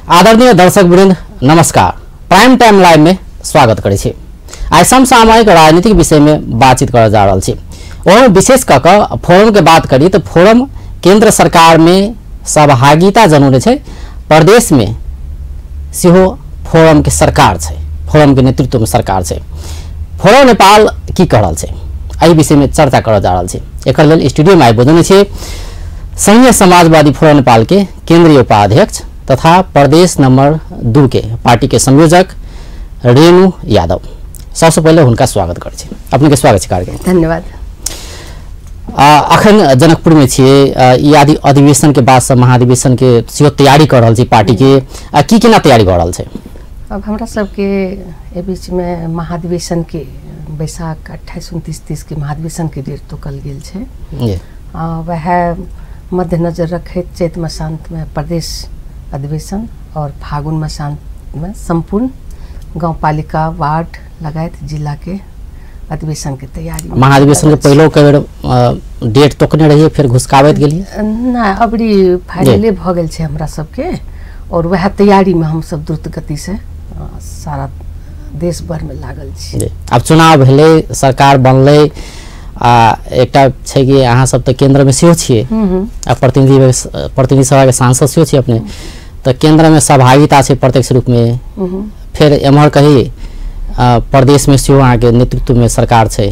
आदरणीय दर्शक वृंद नमस्कार। प्राइम टाइम लाइव में स्वागत करे छी। आज समसामयिक राजनीतिक विषय में बातचीत कर जा रहा छी। और विशेष करके फोरम के बात करी तो फोरम केंद्र सरकार में सहभागिता जनाउने छे, प्रदेश में सेहो फोरम के सरकार छे, फोरम के नेतृत्व में सरकार छे। फोरम नेपाल की कर रहल छे एहि विषय में चर्चा कर जा रहा छी। एकर लेल स्टूडियो में आइबोधने छे संघीय समाजवादी फोरम नेपाल के केंद्रीय उपाध्यक्ष तथा प्रदेश नंबर 2 के पार्टी के संयोजक रेणु यादव। सबसे पहले उनका स्वागत करे छी। अपने के स्वागत है कार्यक्रम। धन्यवाद। अखन जनकपुर में छे ई आदि अधिवेशन के बाद महाधिवेशन के सेहो तैयारी कर रहल छी पार्टी के की केना तैयारी कर रहल छे। अब हमरा सबके ए बीच में महाधिवेशन के बैसाख 28-29-30 के महाधिवेशन के डेट तो कल गेल छे। वह मद्देनजर रखैत चैत मासांत में प्रदेश अधिवेशन और फागुन मासांत में संपूर्ण गांव पालिका वार्ड लगायत जिला के अधिवेशन के तैयारी। महाधिवेशन के पहले के डेट तोकने रहिए फिर घुसकावत गेलिए ना, अबरी फाइनले भ गेल छे हमरा सबके और वह तैयारी में हम सब द्रुत गति से सारा देश भर में लागल छी। अब चुनाव भेले, सरकार बनले, एकटा छै कि अहाँ सब त केंद्र में सेहो छिए, प्रतिनिधि सभा के सांसद सेहो छी अपने, तो केंद्र में सहभागिता छै प्रत्यक्ष रूप में। फिर एम्हर कही प्रदेश में सेहो अहाँ के नेतृत्व में सरकार छै,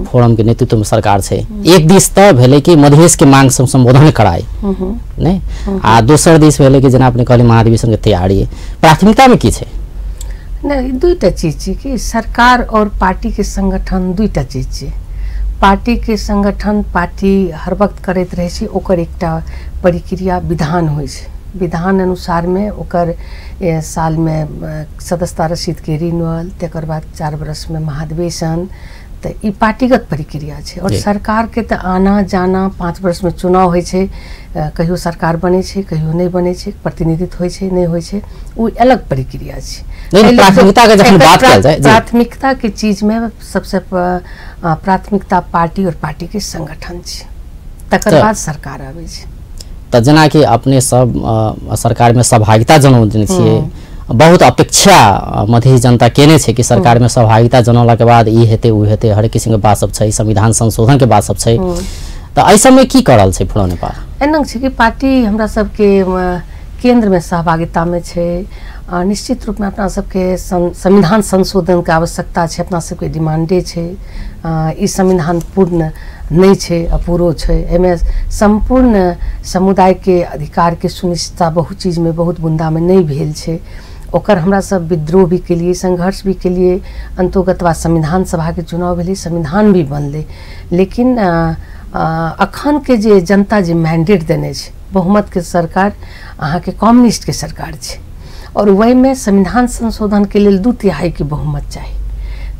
फोरम के नेतृत्व में सरकार छै। एक दिस त भेले कि मधेश के मांग संबोधन कराई नै, आ दोसर दिस भेले कि जेना अपने कहली महाधिवेशन के तैयारी। प्राथमिकता में की छै? नहीं, दुईटा चीज छै कि सरकार और पार्टी के संगठन दुईटा चीज छै। पार्टी के संगठन पार्टी हर वक्त करैत रहे छै, ओकर एकटा प्रक्रिया विधान होइ छै। विधान अनुसार में ओकर साल में सदस्यता रसीद के रिन्यूअल, तेकर बाद 4 वर्ष में महाधिवेशन, तो ई पार्टीगत प्रक्रिया छै। और सरकार के तो आना जाना 5 वर्ष में चुनाव होइ छै, कहियो सरकार बने छै कहियो नहीं बने छै, प्रतिनिधित्व होइ छै नहीं होइ छै, वो अलग प्रक्रिया छै। प्राथमिकता के जखन बात कल जाए, प्राथमिकता के चीज में सबसे प्राथमिकता पार्टी और पार्टी के संगठन छै, तकर बाद सरकार आवे छै। तो जना कि अपने सब सरकार में सहभागिता जनाउने छिए, बहुत अपेक्षा मधेश जनता केने छै कि सरकार में सहभागिता जनौला के बाद ई हेते उ हेते, हर किसिम के बात सब छै, संविधान संशोधन के बात सब छै। तो ऐ सब में की करल छै फोरम नेपाल? एना छै कि पार्टी हमरा सबके केंद्र में सहभागिता में छै। निश्चित रूप में अपना सबके संविधान संशोधन के आवश्यकता छै, अपना सबके डिमांडे छै। ई संविधान पूर्ण नहीं छै, अपूरो छै। एमे संपूर्ण समुदाय के अधिकार के सुनिश्चितता बहुत चीज में बहुत बुंदा में नहीं भेल छै। ओकर हमरा सब विद्रोह भी के लिए, संघर्ष भी के लिए अंतोगतवा संविधान सभा के चुनाव भेले, संविधान भी बनले। लेकिन अखन के जे जनता जे मैंडेट देने छै, बहुमत के सरकार अहाँ के कम्युनिस्ट के सरकार छै, और वही में संविधान संशोधन के लिए 2/3 के बहुमत चाहिए।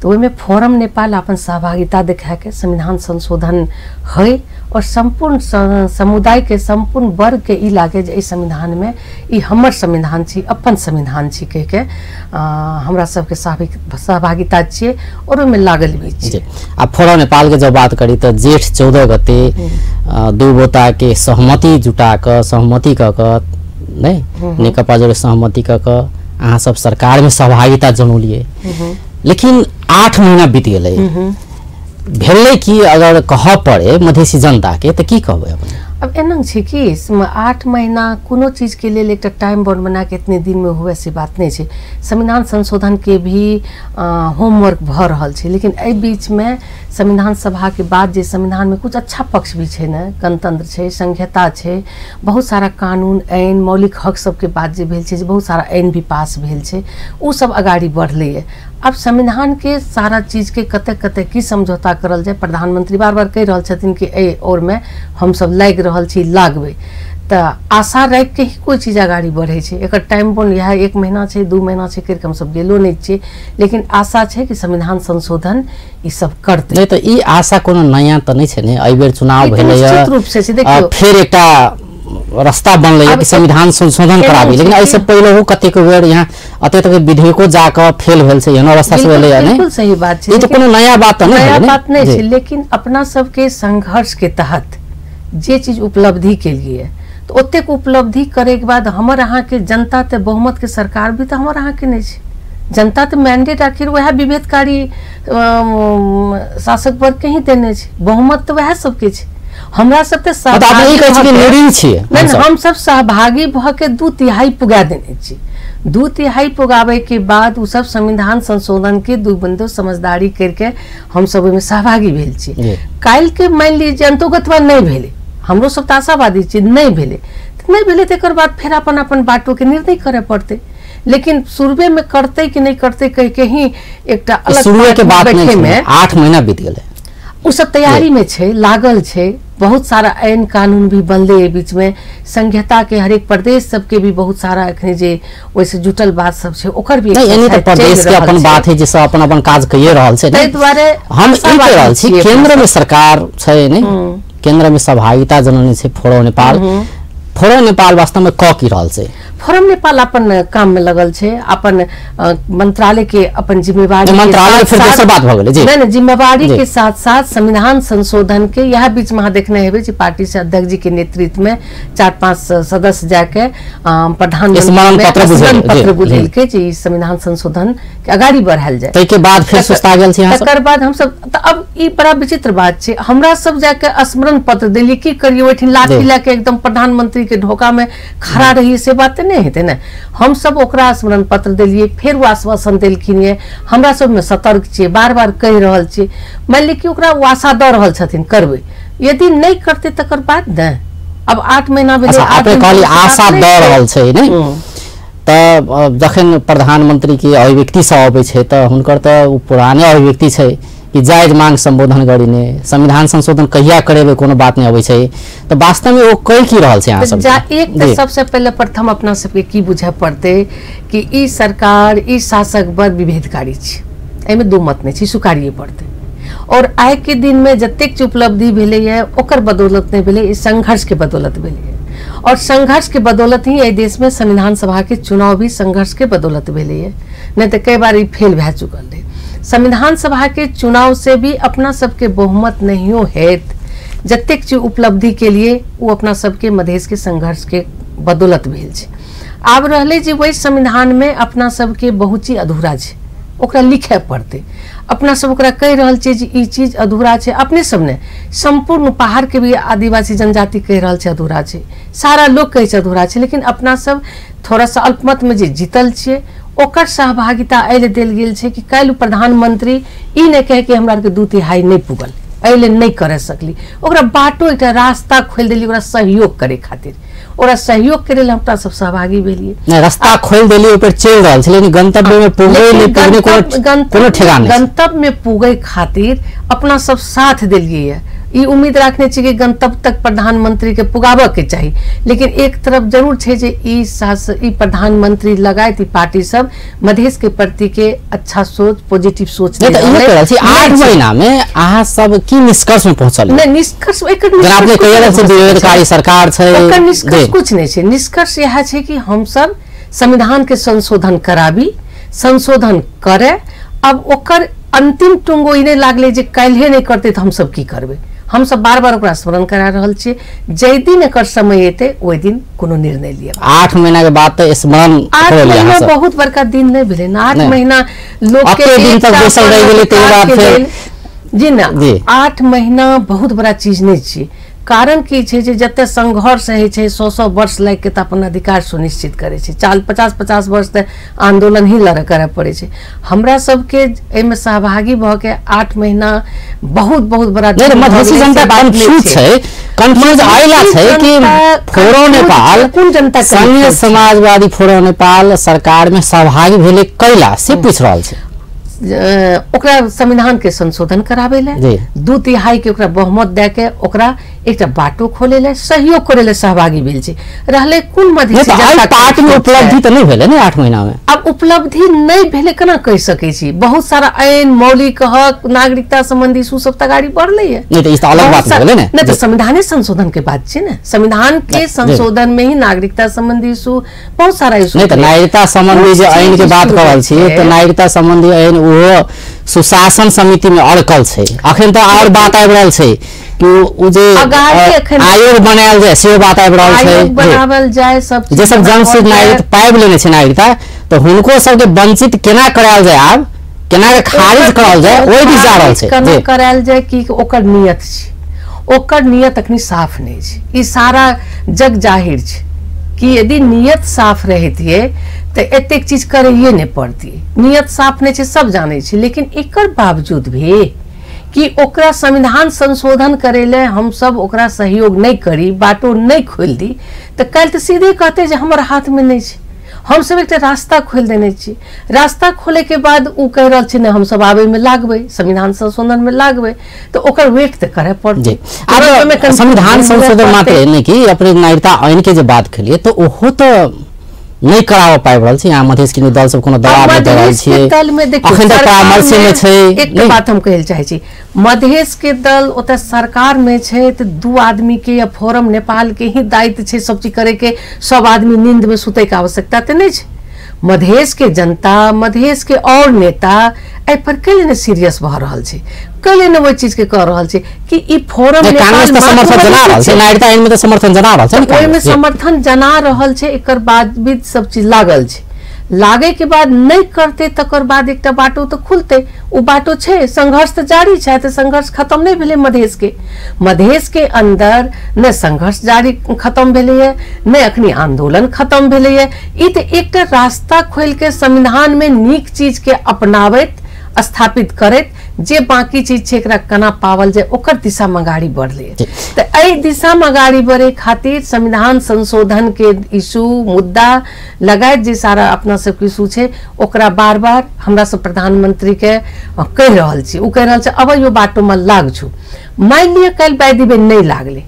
तो वही में फोरम नेपाल अपन सहभागिता दिखा के संविधान संशोधन है, और संपूर्ण समुदाय के संपूर्ण वर्ग के ई लागे जे संविधान में ई हमर संविधान छी, अपन संविधान छी कह के हमरा सबके सहभागिता छिए और ओमे लागल भी छी। आ फोरम नेपाल के जब बात करी तो जेठ 14 गते दू गोटा के सहमति जुटा क सहमति क नहीं नेकपा जोड़े सहमति क अहाँ सब सरकार में सहभागिता जनौलिए। लेकिन 8 महीना बीत गए भेले कि अगर कह पड़े मधेसी जनता के तो की कहबे अपने? अब एना छै कि 8 महीना कोनो चीज के लिए एक टाइम बॉन्ड बना के इतने दिन में हुए से बात नहीं छै। संविधान संशोधन के भी होमवर्क भ रहल छै, लेकिन ए बीच में संविधान सभा के बाद जे संविधान में कुछ अच्छा पक्ष भी छै न, गणतंत्र छै, संघीयता छै, बहुत सारा कानून आइन मौलिक हक सब के बात जे भेल छै, बहुत सारा आइन भी पास भेल छै, उ सब अगाड़ी बढ़ले है। अब संविधान के सारा चीज के कते कते की समझौता करल जाए, प्रधानमंत्री बार बार कह रहल छथिन कि ए और में हम सब लाग रहल छी, लागबे तो आशा रख के ही कोई चीज आगाड़ी बढ़े छै। एकर टाइम बॉन्ड यह 1 महीना छै 2 महीना छै करके हम सब गेलो नहीं छै, लेकिन आशा छै कि संविधान संशोधन ई सब करते। नहीं तो ई आशा कोनो नया तो नहीं छै ने, एहि बेर चुनाव भेलै निश्चित रूप से देखियो फिर एकटा रास्ता बनले कि संविधान संशोधन कराबी, लेकिन ऐसे पहले हो कतेक बेर यहाँ अते तक विधेयको जाके फेल भेल छै, एहन अवस्था से भेलै नै। बिल्कुल सही बात छै, ई तो कोनो नया बात नहीं है, नया बात नहीं छै। लेकिन अपना सबके संघर्ष के तहत जे चीज उपलब्धि के लिए तो ओतेक उपलब्धि करे के बाद हमर अहाँ के जनता ते बहुमत के सरकार भी तो हमर अहाँ के नहीं छै। जनता तो मैंडेट आखिर वह विभेदकारी शासक वर्ग के ही देने छै, बहुमत तो वह सबके छै। हमरा सब ते हम सब सहभागी भ के 2/3 पुगा देने छी। 2/3 पुगाबे के बाद उ सब संविधान संशोधन के दू बंदो समझदारी करके हम सब में सहभागी भेल छी। काल के मान लीजिए अंतर्गत नहीं भेले, हमरो सब आशावादी छी नहीं भेले तेकर बाद फिर अपन अपन बाटो के निर्णय करे पड़ते। लेकिन शुरुए में करते कि नहीं करते कह के ही एक शुरुए के बाद में 8 महीना बीत गए, उ सब तैयारी में छे, लागल छे। बहुत सारा आईन कानून भी बनले बीच में, संघीयता के हरेक प्रदेश सबके भी बहुत सारा अखने जे वैसे जुटल बात सब छे ओकर भी यानी तो प्रदेश के अपन बात है जैसे अपन अपन काज कइए रहल छे। तै दुआरे हम ई कह रहल छी केंद्र में सरकार छे ने, केंद्र में सहभागिता जननी छे फोरम नेपाल। फोरम नेपाल वास्तव में क की रहल छे? फोरम नेपाल अपन काम में लगल छे, अपन मंत्रालय के अपन जिम्मेवारी मंत्रालय फिर दोसर बात भ गेलै जी नहीं जिम्मेवारी के साथ साथ संविधान संशोधन के यह बीच में देखने हेबे जी पार्टी से अध्यक्ष जी के नेतृत्व में 4-5 सदस्य जाके प्रधानमंत्री पत्र बुझेल के जी संविधान संशोधन के अगाड़ी बढ़ायल जाए। तै के बाद फिर सुस्ता गेल छी। तकर बाद हम सब अब ई बड़ा विचित्र बात छे, हमरा सब जाके स्मरण पत्र देली की करिए ओठिन लाठी लेके एकदम प्रधानमंत्री के ढोका में खड़ा रही से बात नहीं हेते ना। हम सब ओकरा स्मरण पत्र दिलिए, फिर वो आश्वासन देलखिन ये हमरा सब में सतर्क छे, बार-बार कह रहल छे। मान ली कि ओकरा आशा द रहल छथिन करबे, यदि नहीं करते तकर बाद न अब 8 महीना भेले आपे कहली आशा द रहल छे नै त जखन प्रधानमंत्री के अभिव्यक्ति सब आबै छे त हुनकर त पुराने अभिव्यक्ति छे कि जायज मांग संबोधन गरिने, संविधान संशोधन कहिया करेबे कोनो बात नहीं आबै छै। तो वास्तव में वो कह की रहल छै अहाँ सब? एक तो सबसे पहले प्रथम अपना सबके की बुझे पड़ते कि ई सरकार ई शासक वर्ग विभेदकारी छै, एमे दो मत नहीं छै, स्वीकारिए पड़ते। और आइ के दिन में जतेक उपलब्धि भेले है ओकर बदौलत नहीं भेले, ई संघर्ष के बदौलत भेले है। और संघर्ष के बदौलत ही देश में संविधान सभा के चुनाव भी संघर्ष के बदौलत भेले है, नहीं तो कई बार फेल भे चुकल है। संविधान सभा के चुनाव से भी अपना सबके बहुमत नहीं हो है, जतेक उपलब्धि के लिए वो अपना सबके मधेश के संघर्ष के बदौलत भेल छै। आब रहले जी वही संविधान में अपना सबके बहुत चीज अधूरा छै, ओकरा लिखे पड़ते। अपना सब ओकरा कह रहल छै जी ई चीज अधूरा छै, अपने सब ने संपूर्ण पहाड़ के भी आदिवासी जनजाति कह रहल छै अधूरा छै, सारा लोग कहे छै अधूरा छै। लेकिन अपना सब थोड़ा सा अल्पमत में जे जीतल छिए ओकर सहभागिता एले देल गेल छै कि काल्हि प्रधानमंत्री ई नहीं कहे कि हमरा के 2/3 नहीं पुगल, एले नहीं करे सकली, ओकरा बाटो एक रास्ता खोल देली ओकरा सहयोग करे खातिर। ओकरा सहयोग करे हमरा सब सहभागी भेलिए, नहीं रास्ता खोल देली ऊपर चल रहल छै, लेकिन गंतव्य में पुगे नहीं पुगने कोनो ठेकाना नहीं। गंतव्य में पुगे खातिर अपना सब साथ देलिए है, ई उम्मीद रखने छी कि गंतव्य तक प्रधानमंत्री के पुगाबे के चाहिए। लेकिन एक तरफ जरूर छै जे ई प्रधानमंत्री लगायत ई पार्टी सब मधेश के प्रति के अच्छा सोच पॉजिटिव सोच नहीं। तो 8 महीना में अहाँ सब की निष्कर्ष में पहुंचल? नहीं निष्कर्ष आपने कहल से विरोधकारी सरकार छै, ओकर निष्कर्ष कुछ नहीं छै। निष्कर्ष यह छै कि हम सब संविधान के संशोधन कराबी, संशोधन करे। अब ओकर अंतिम टुंगो इने लागले जे काल्हे नहीं करते तो हम सब की करबे। हम सब बार-बार ओकरा स्मरण करा रहल छिए, जै दिन एकर समय एते ओइ दिन कोनो निर्णय लिया। 8 महीना के बाद तो स्मरण 8 महीना बहुत बड़का दिन नहीं भेले ना। 8 महीना लोग के दिन तक बैसल रह गेले ते बाद फिर जी ना 8 महीना बहुत बड़ा चीज नहीं छी। कारण की छै जे जते संघर्ष है छै 100 वर्ष लाग के अपन अधिकार सुनिश्चित करे छै, 50 वर्ष तक आंदोलन ही लड़ करे पड़े छै। हमरा सबके एमे सहभागी भ के 8 महीना बहुत बड़ा मधेसी जनता कंफ्यूज छै, कंफ्यूज आइला छै कि फोरम नेपाल कोन जनता संघीय समाजवादी फोरम नेपाल सरकार में सहभागी भेले कैला से पूछ रहल छै। ओकरा संविधान के संशोधन कराबे ले 2/3 के ओकरा बहुमत दे के ओकरा एकटा बाटो खोले ले सहयोग करे ले सहभागी भेल छै। रहले कोन मधेसी जनता पार्टी में उपलब्धि तो नहीं भेले ने 8 महीना में? अब उपलब्धि नहीं भेले केना कह सकै छी? बहुत सारा आईन मौलिक हक नागरिकता संबंधी इशू सब त गाड़ी बढ़ले है। नहीं तो इस अलग बात भेले ने, नहीं तो संविधान संशोधन के बात छै ने। संविधान के संशोधन में ही नागरिकता संबंधी इशू बहुत सारा इशू नहीं तो नागरिकता संबंधी जो आईन के बात करल छी तो नागरिकता संबंधी आईन वो सुशासन समिति में अड़कल छै। अखन तो और बात आबि रहल छै कि उ जे आयोग बनायल जाय सेहो बात आबि रहल छै, आयोग बनावल जाय, सब जे सब जन्मसिद्ध नागरिकता पाबि लेने छै नागरिकता, तो हुनको सबके वंचित केना करायल जाय, आब केना के खारिज करल जाय, ओहि दिस जा रहल छै। केना करायल जाय कि ओकर नियत छै, ओकर नियत अखनी साफ नहीं छै। ई सारा जग जाहिर छै कि यदि नियत साफ रहतिए तो एतेक चीज करैए नहीं पड़ती। नियत साफ नहीं छै, सब जाने छै, लेकिन एकर बावजूद भी कि ओकरा संविधान संशोधन करे ले हम सब ओकरा सहयोग नहीं करी, बाटो नहीं खोल दी, तो कल तो सीधे कहते जे हमर हाथ में नहीं छै। हम सब एक रास्ता खोल देने छी, रास्ता खोले के बाद उ कह रहल छै ने हम सब आबे में लागबे, संविधान संशोधन में लागबे, तो ओकर वेट तो करे पड़ते। अब संविधान संशोधन मात्र नहीं कि अपने नागरिकता आइन के जो बात खेलिए तो ओहो तो नहीं कराव पाबि रहल छै। यहाँ मधेश के दल सब कोनो दबाव में दे रहल छै, अखन तक परामर्श में छै। एक बात हम कहल चाहे छी, मधेश के दल ओते सरकार में छै तो दू आदमी के या फोरम नेपाल के ही दायित्व छै सब चीज करे के, सब आदमी नींद में सुते के आवश्यकता तो नहीं छै। मधेश के जनता, मधेश के और नेता ए पर कले ने सीरियस भ रहल छै, कले ने वो चीज के कर रहल छै कि ई फोरम कांग्रेस तो समर्थन जना रहल छै, नागरिकता आइन में तो समर्थन जना रहल छै, ओइ में समर्थन जना रहल छै। एकर बाद भी सब चीज लागल छै, लागे के बाद नहीं करते तकर बाद एकटा बाटो तो खुलते, उ बाटो छै, संघर्ष तो जारी छै, तो संघर्ष खत्म नहीं भेले। मधेश के अंदर न संघर्ष जारी खत्म भेले है, न अखनी आंदोलन खत्म भेले है। ई तो एकटा रास्ता खोल के संविधान में नीक चीज के अपनावैत स्थापित करैत जे बाकी चीज छै एकरा केना पावल जाय ओकर दिशा में गाड़ी बढ़ले। तो एहि दिशा में गाड़ी बढ़े खातिर संविधान संशोधन के इशू मुद्दा लगाए जे सारा अपना सब के इशू छै ओकरा बार बार हमरा सब प्रधानमंत्री के कह रहल छी। उ कह रहल छै अब यो बाटो में लाग छु, मान लिया कल बाय दिबे नहीं लागले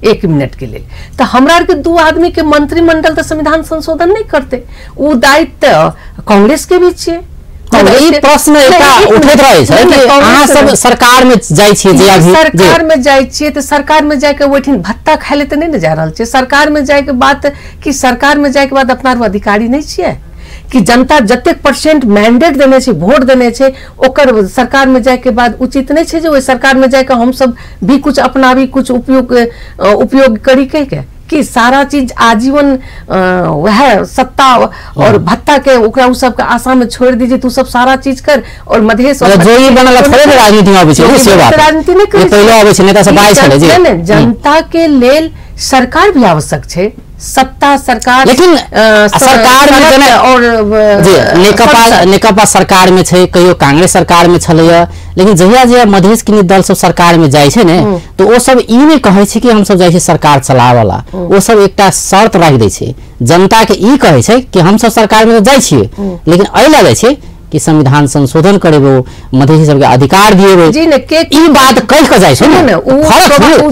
1 मिनट के लिए, तो हमरा के दू आदमी के मंत्रिमंडल तो संविधान संशोधन नहीं करते। उ दायित्व कांग्रेस के भी छै। प्रश्न उठैत रहे छै कि अहाँ सब सरकार में जाय छियै, जे अभी सरकार में जाय छियै तो सरकार में जाके ओठिन भत्ता खाय ले तो नहीं न जा रहल छै। सरकार में जाय के बात कि सरकार में जाय के बाद अपना अधिकारी नहीं छियै कि जनता जतेक % मैंडेट देने छै, वोट देने छै, ओकर सरकार में जाय के बाद उचित नहीं छै जे ओइ सरकार में जाय के हम सब भी कुछ अपनावी, कुछ उपयोग करी के कि सारा चीज आजीवन वह सत्ता और भत्ता के ओकरा उ सब के आशा में छोड़ दीजिए, तू सब सारा चीज कर और मधेश और जो ही बनल थोड़े राजनीति में आबै छै, से बात राजनीति नहीं करे, पहिले आबै छै नेता सब बाय छले जे जनता के लेल सरकार भी आवश्यक छै। सत्ता सरकार, लेकिन सरकार में जेना और जी नेकपा सरकार में छै, कहियो कांग्रेस सरकार में छलैया, लेकिन जहिया मधेश के दल सब सरकार में जाय छै ने तो वो सब ई नहीं कहे छै कि हम सब जाय छै सरकार चलावला, वो सब एकटा शर्त राख दै छै, जनता के ई कहे छै कि हम सब सरकार में जाय छियै, लेकिन एहि लगे छै कि संविधान संशोधन करेबो, मधेसी सबके अधिकार दिएबो। जी ने के ई बात कह के जाय छै ने,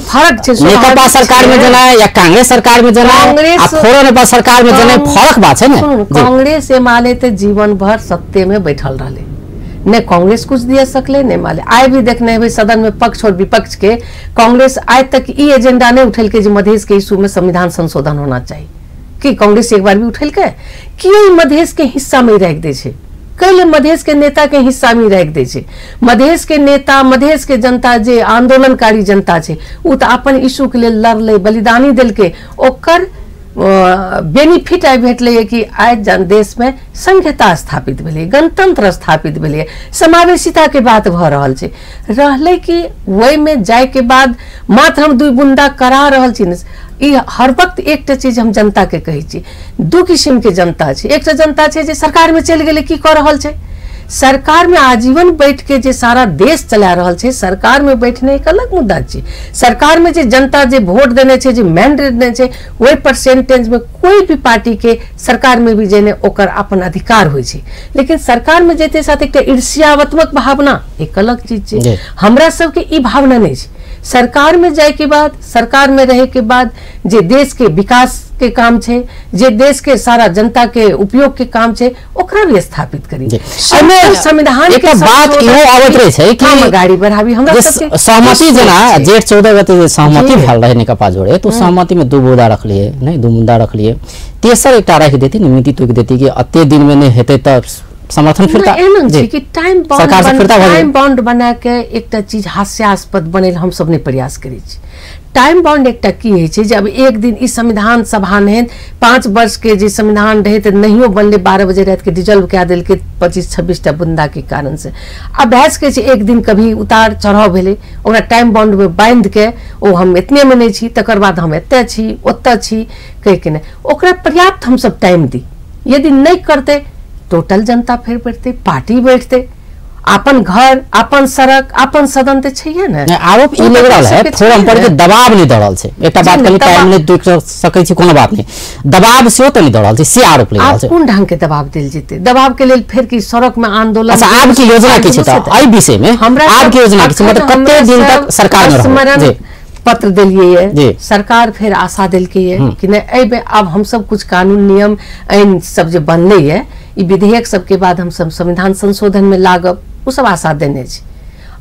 फर्क छै। नेकपा सरकार में जना या कांग्रेस सरकार में जना आ फोरो नेपाल सरकार में जना फर्क बात छै ने। कांग्रेस एमाले ते जीवन भर सत्ते में बैठल रहले, ने कांग्रेस कुछ दिया सकले ने माले। आए भी देखने है सदन में पक्ष और विपक्ष के कांग्रेस आज तक ई एजेंडा नहीं उठल के मधेश के इशू में संविधान संशोधन होना चाहिए, कि कांग्रेस एक बार भी उठल के क्यों मधेश के हिस्सा में रख दे छे, कल मधेश के नेता के हिस्सा में रख दे छे। मधेश के नेता, मधेश के जनता जे आंदोलनकारी जनता छे उ तो अपन इशू के लिए लड़ले, बलिदानी दिल के, ओकर बेनिफिट आई भेटले कि आज देश में संघीयता स्थापित भेले, गणतंत्र स्थापित भेले, समावेशिता के बात भ रहल छै। रहले कि वही में जाय के बाद मात्र हम 2 बूंदा करा रहल छी। ई हर वक्त एकटा चीज हम जनता के कहै छी, 2 किस्म के जनता छै। एकटा जनता छै जे सरकार में चल गेले, की कर रहल छै, सरकार में आजीवन बैठ के जे सारा देश चला रहल छै, सरकार में बैठने एक अलग मुद्दा छै। सरकार में जे जनता जे वोट देने छै, जे मैंडेट देने छै, वही परसेंटेज में कोई भी पार्टी के सरकार में भी जेने ओकर अपन अधिकार होय छै, लेकिन सरकार में जेते साथ एकटा ईर्ष्यात्मक भावना एक अलग चीज छै। हमरा सबके ई भावना नहीं छै। सरकार में जाए के बाद, सरकार में रहे के बाद जे देश के विकास के काम छे, जे देश के सारा जनता के उपयोग के काम छे, ओकरा भी स्थापित करी। संविधान के बात इहो आवत रहे छै कि गाड़ी बढ़ावी हमरा सबके सहमति जना जेठ 14 गते सहमति भेल रहे नेकपा जोड़े, तो सहमति में 2 मुद्दा रखलिए, नहीं 2 मुद्दा रखलिए, तेसर एकटा रख देती नीति तोक देती कि अते दिन में नहीं हेते त समर्थन फिरता कि टाइम बाउंड बना के एकटा चीज हास्यास्पद बने हम सब नहीं प्रयास करी। टाइम बाउंड एकटा की है जब एक दिन इस संविधान सभा ने 5 वर्ष के जो संविधान रहे तो नहीं बनले 12 बजे रात के डिजल्व क्या दिल के 25-26टा बुंदा के कारण से अभ्यास के एक दिन कभी उतार चढ़ाव भेले ओकरा टाइम बाउंड में बांध के ओ हम इतने में नहीं छी तकर बाद हम एते छी ओते छी कह के नहीं ओकरा पर्याप्त हम सब टाइम दी। यदि नहीं करते टोटल जनता फिर बैठते पार्टी बैठते अपन घर अपन सड़क अपन सदन ते छै ने। आरोप ई लग रहल है फोरम पर के दबाव नहीं दऽ रहल छै। एकटा बात कनी टाइम नहीं देख सकै छी कोनो बात नहीं दबाव सेहो त नहीं दऽ रहल छै से आरोप लग रहल छै। कोन ढंग के दबाव देल जेते दबाव के लेल फिर की सड़क में आंदोलन। अच्छा आपकी योजना की छै त एहि विषय में आपकी योजना की छै मतलब कते दिन तक सरकार में रहत पत्र दिलिए है सरकार फिर आशा दिलके है कि नहीं अब हम सब कुछ कानून नियम आइन सब जो बनले है ई विधेयक सबके बाद हम सब संविधान संशोधन में लागब वो सब आशा देने छी।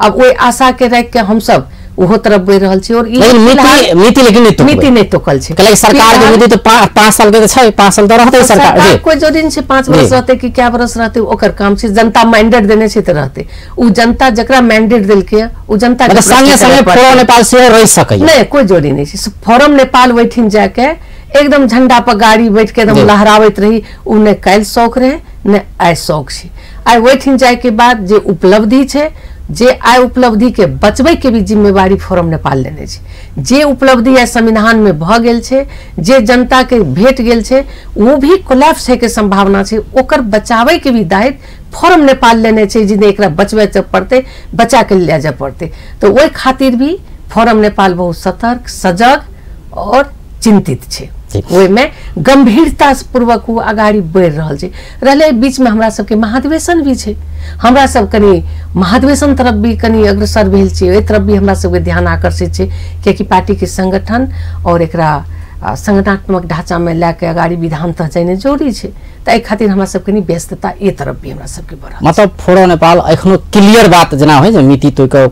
अब वही आशा के रख के हम सब ओहो तरफ बढ़ रहल छी। और नीति लेकिन नीति नहीं तोकल छै कले सरकार के नीति तो 5 साल के छै 5 साल तो रहते सरकार कोई जरूरी नहीं 5 वर्ष रहते कि क्या वर्ष रहते ओकर काम छै जनता मैंडेट देने छै त रहते उ जनता जकरा मैंडेट देलके उ जनता के संगे संगे फोरम नेपाल से रह सकै नहीं कोई जरूरी नहीं छै। फोरम नेपाल बैठिन जाके एकदम झंडा पर गाड़ी बैठ के एकदम लहरावत रही उ ने काल शौक रहे ने आइ शौक छै। आइ बैठिन जाए के बाद जे उपलब्धि छै जे आय उपलब्धि के बचबे के भी जिम्मेवारी फोरम नेपाल लेने छै। जे उपलब्धि आय संविधान में भ गेल छै जे जनता के भेट गेल छै वो भी कोलैप्स है के संभावना छै ओकर बचावे के भी दायित्व फोरम नेपाल लेने छै जिने एकरा बचबे पड़ते बचा के ले जाए पड़ते। तो वही खातिर भी फोरम नेपाल बहुत सतर्क सजग और चिंतित छै ओहि में गंभीरता पूर्वक वो अगाड़ी बढ़ रहल छै। रहले बीच में हमरा सबके महाधिवेशन भी छै हमरा सब कनी महाधिवेशन तरफ भी कनी अग्रसर भेल छै ओहि तरफ भी हमरा सबके ध्यान आकर्षित छै कियाकि पार्टी के संगठन और एकरा संगठनात्मक ढांचा में लेके अगाड़ी विधान तक जाने जरूरी छै। त एहि खातिर हमरा सबके नि व्यस्तता ए तरफ भी हमरा सबके बढ़ल मतलब फोरम नेपाल एखनो क्लियर बात जना होय जे नीति तो के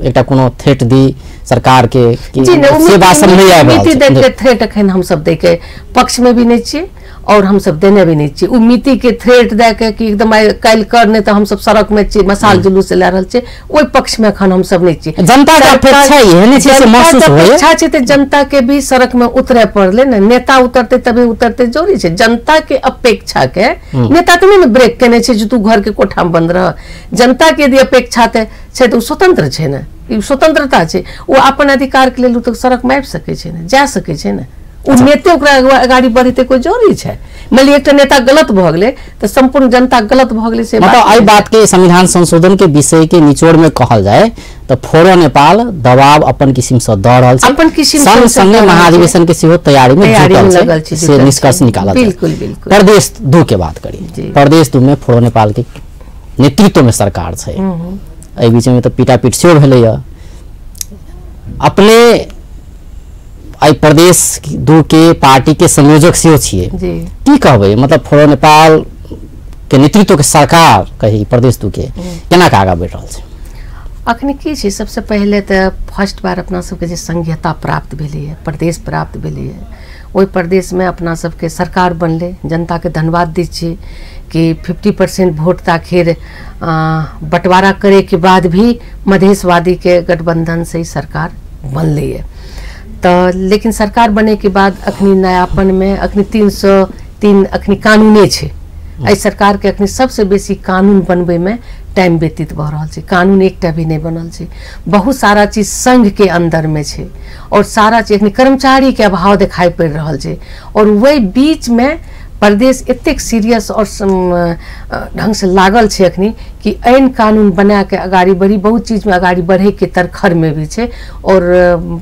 एकटा कोनो थ्रेट दी सरकार के से बात सब नहीं आबै नीति दे के थ्रेट अखन हम सब दे के पक्ष में भी नहीं छी और हम सब देने भी नहीं छी। उ नीति के थ्रेट दे के कि एकदम काल करने तो हम सब सड़क में छी मसाल जुलूस ले रहल छी ओई पक्ष में अखन हम सब नहीं छी। जनता के अपेक्षा एहन छै से महसूस होय अच्छा छै त जनता के भी सड़क में उतरे पड़ले न नेता उतरते तभी उतरते जरूरी छै। जनता के अपेक्षा के नेता के नहीं ब्रेक केने छै जे तू घर के कोठा में बंद रह। जनता के यदि अपेक्षा छै तो स्वतंत्र छै न स्वतंत्रता छै वो अपन अधिकार के लेल तो सड़क में आबि सकै छै न जा सकै छै न उ नेते ओकरा आगाड़ी बढ़ते कोई जरूरी छै। मतलब एक नेता गलत भ गेले तो संपूर्ण जनता गलत भ गेले से मतलब आई बात के संविधान संशोधन के विषय के निचोड़ में कहल जाए तो फोरम नेपाल दबाव अपन किसिम से द रहल छै अपन किसिम संगे महाधिवेशन के सेहो तैयारी में जुटल छै से निष्कर्ष निकालल बिल्कुल बिल्कुल। प्रदेश 2 के बात करी प्रदेश 2 में फोरम नेपाल के नेतृत्व में सरकार छै एहि बीच में तो पीटापीट सेहो भेलै अपने आई प्रदेश 2 के पार्टी के संयोजक सेहो छियै की कहबै मतलब फोरम नेपाल के नेतृत्व के सरकार कही प्रदेश 2 के केना के आगा बढ़ रहल छै अखनी की छै। सबसे पहले तो फर्स्ट बार अपना सबके जे संघीयता प्राप्त भेलै है प्रदेश प्राप्त भेलै है ओहि प्रदेश में अपना सबके सरकार बनले जनता के धन्यवाद दै छी कि 50% वोट त आखिर बंटवारा करे के बाद भी मधेशवादी के गठबंधन से ही सरकार बनले है। तो लेकिन सरकार बने के बाद अखनी नयापन में अखनी 303 अखनी कानूने छै एहि सरकार के अखनी सबसे बेसी कानून बनबे में टाइम व्यतीत भ रहल छै। कानून एकटा भी नहीं बनल छै बहुत सारा चीज संघ के अंदर में छै और सारा चीज अखनी कर्मचारी के अभाव दिखाई पड़ रहल छै और वही बीच में प्रदेश एतेक सीरियस और ढंग से लागल छै अखनी कि ऐन कानून बना के अगाड़ी बढ़ी बहुत चीज में अगाड़ी बढ़े के तरखर में भी छै और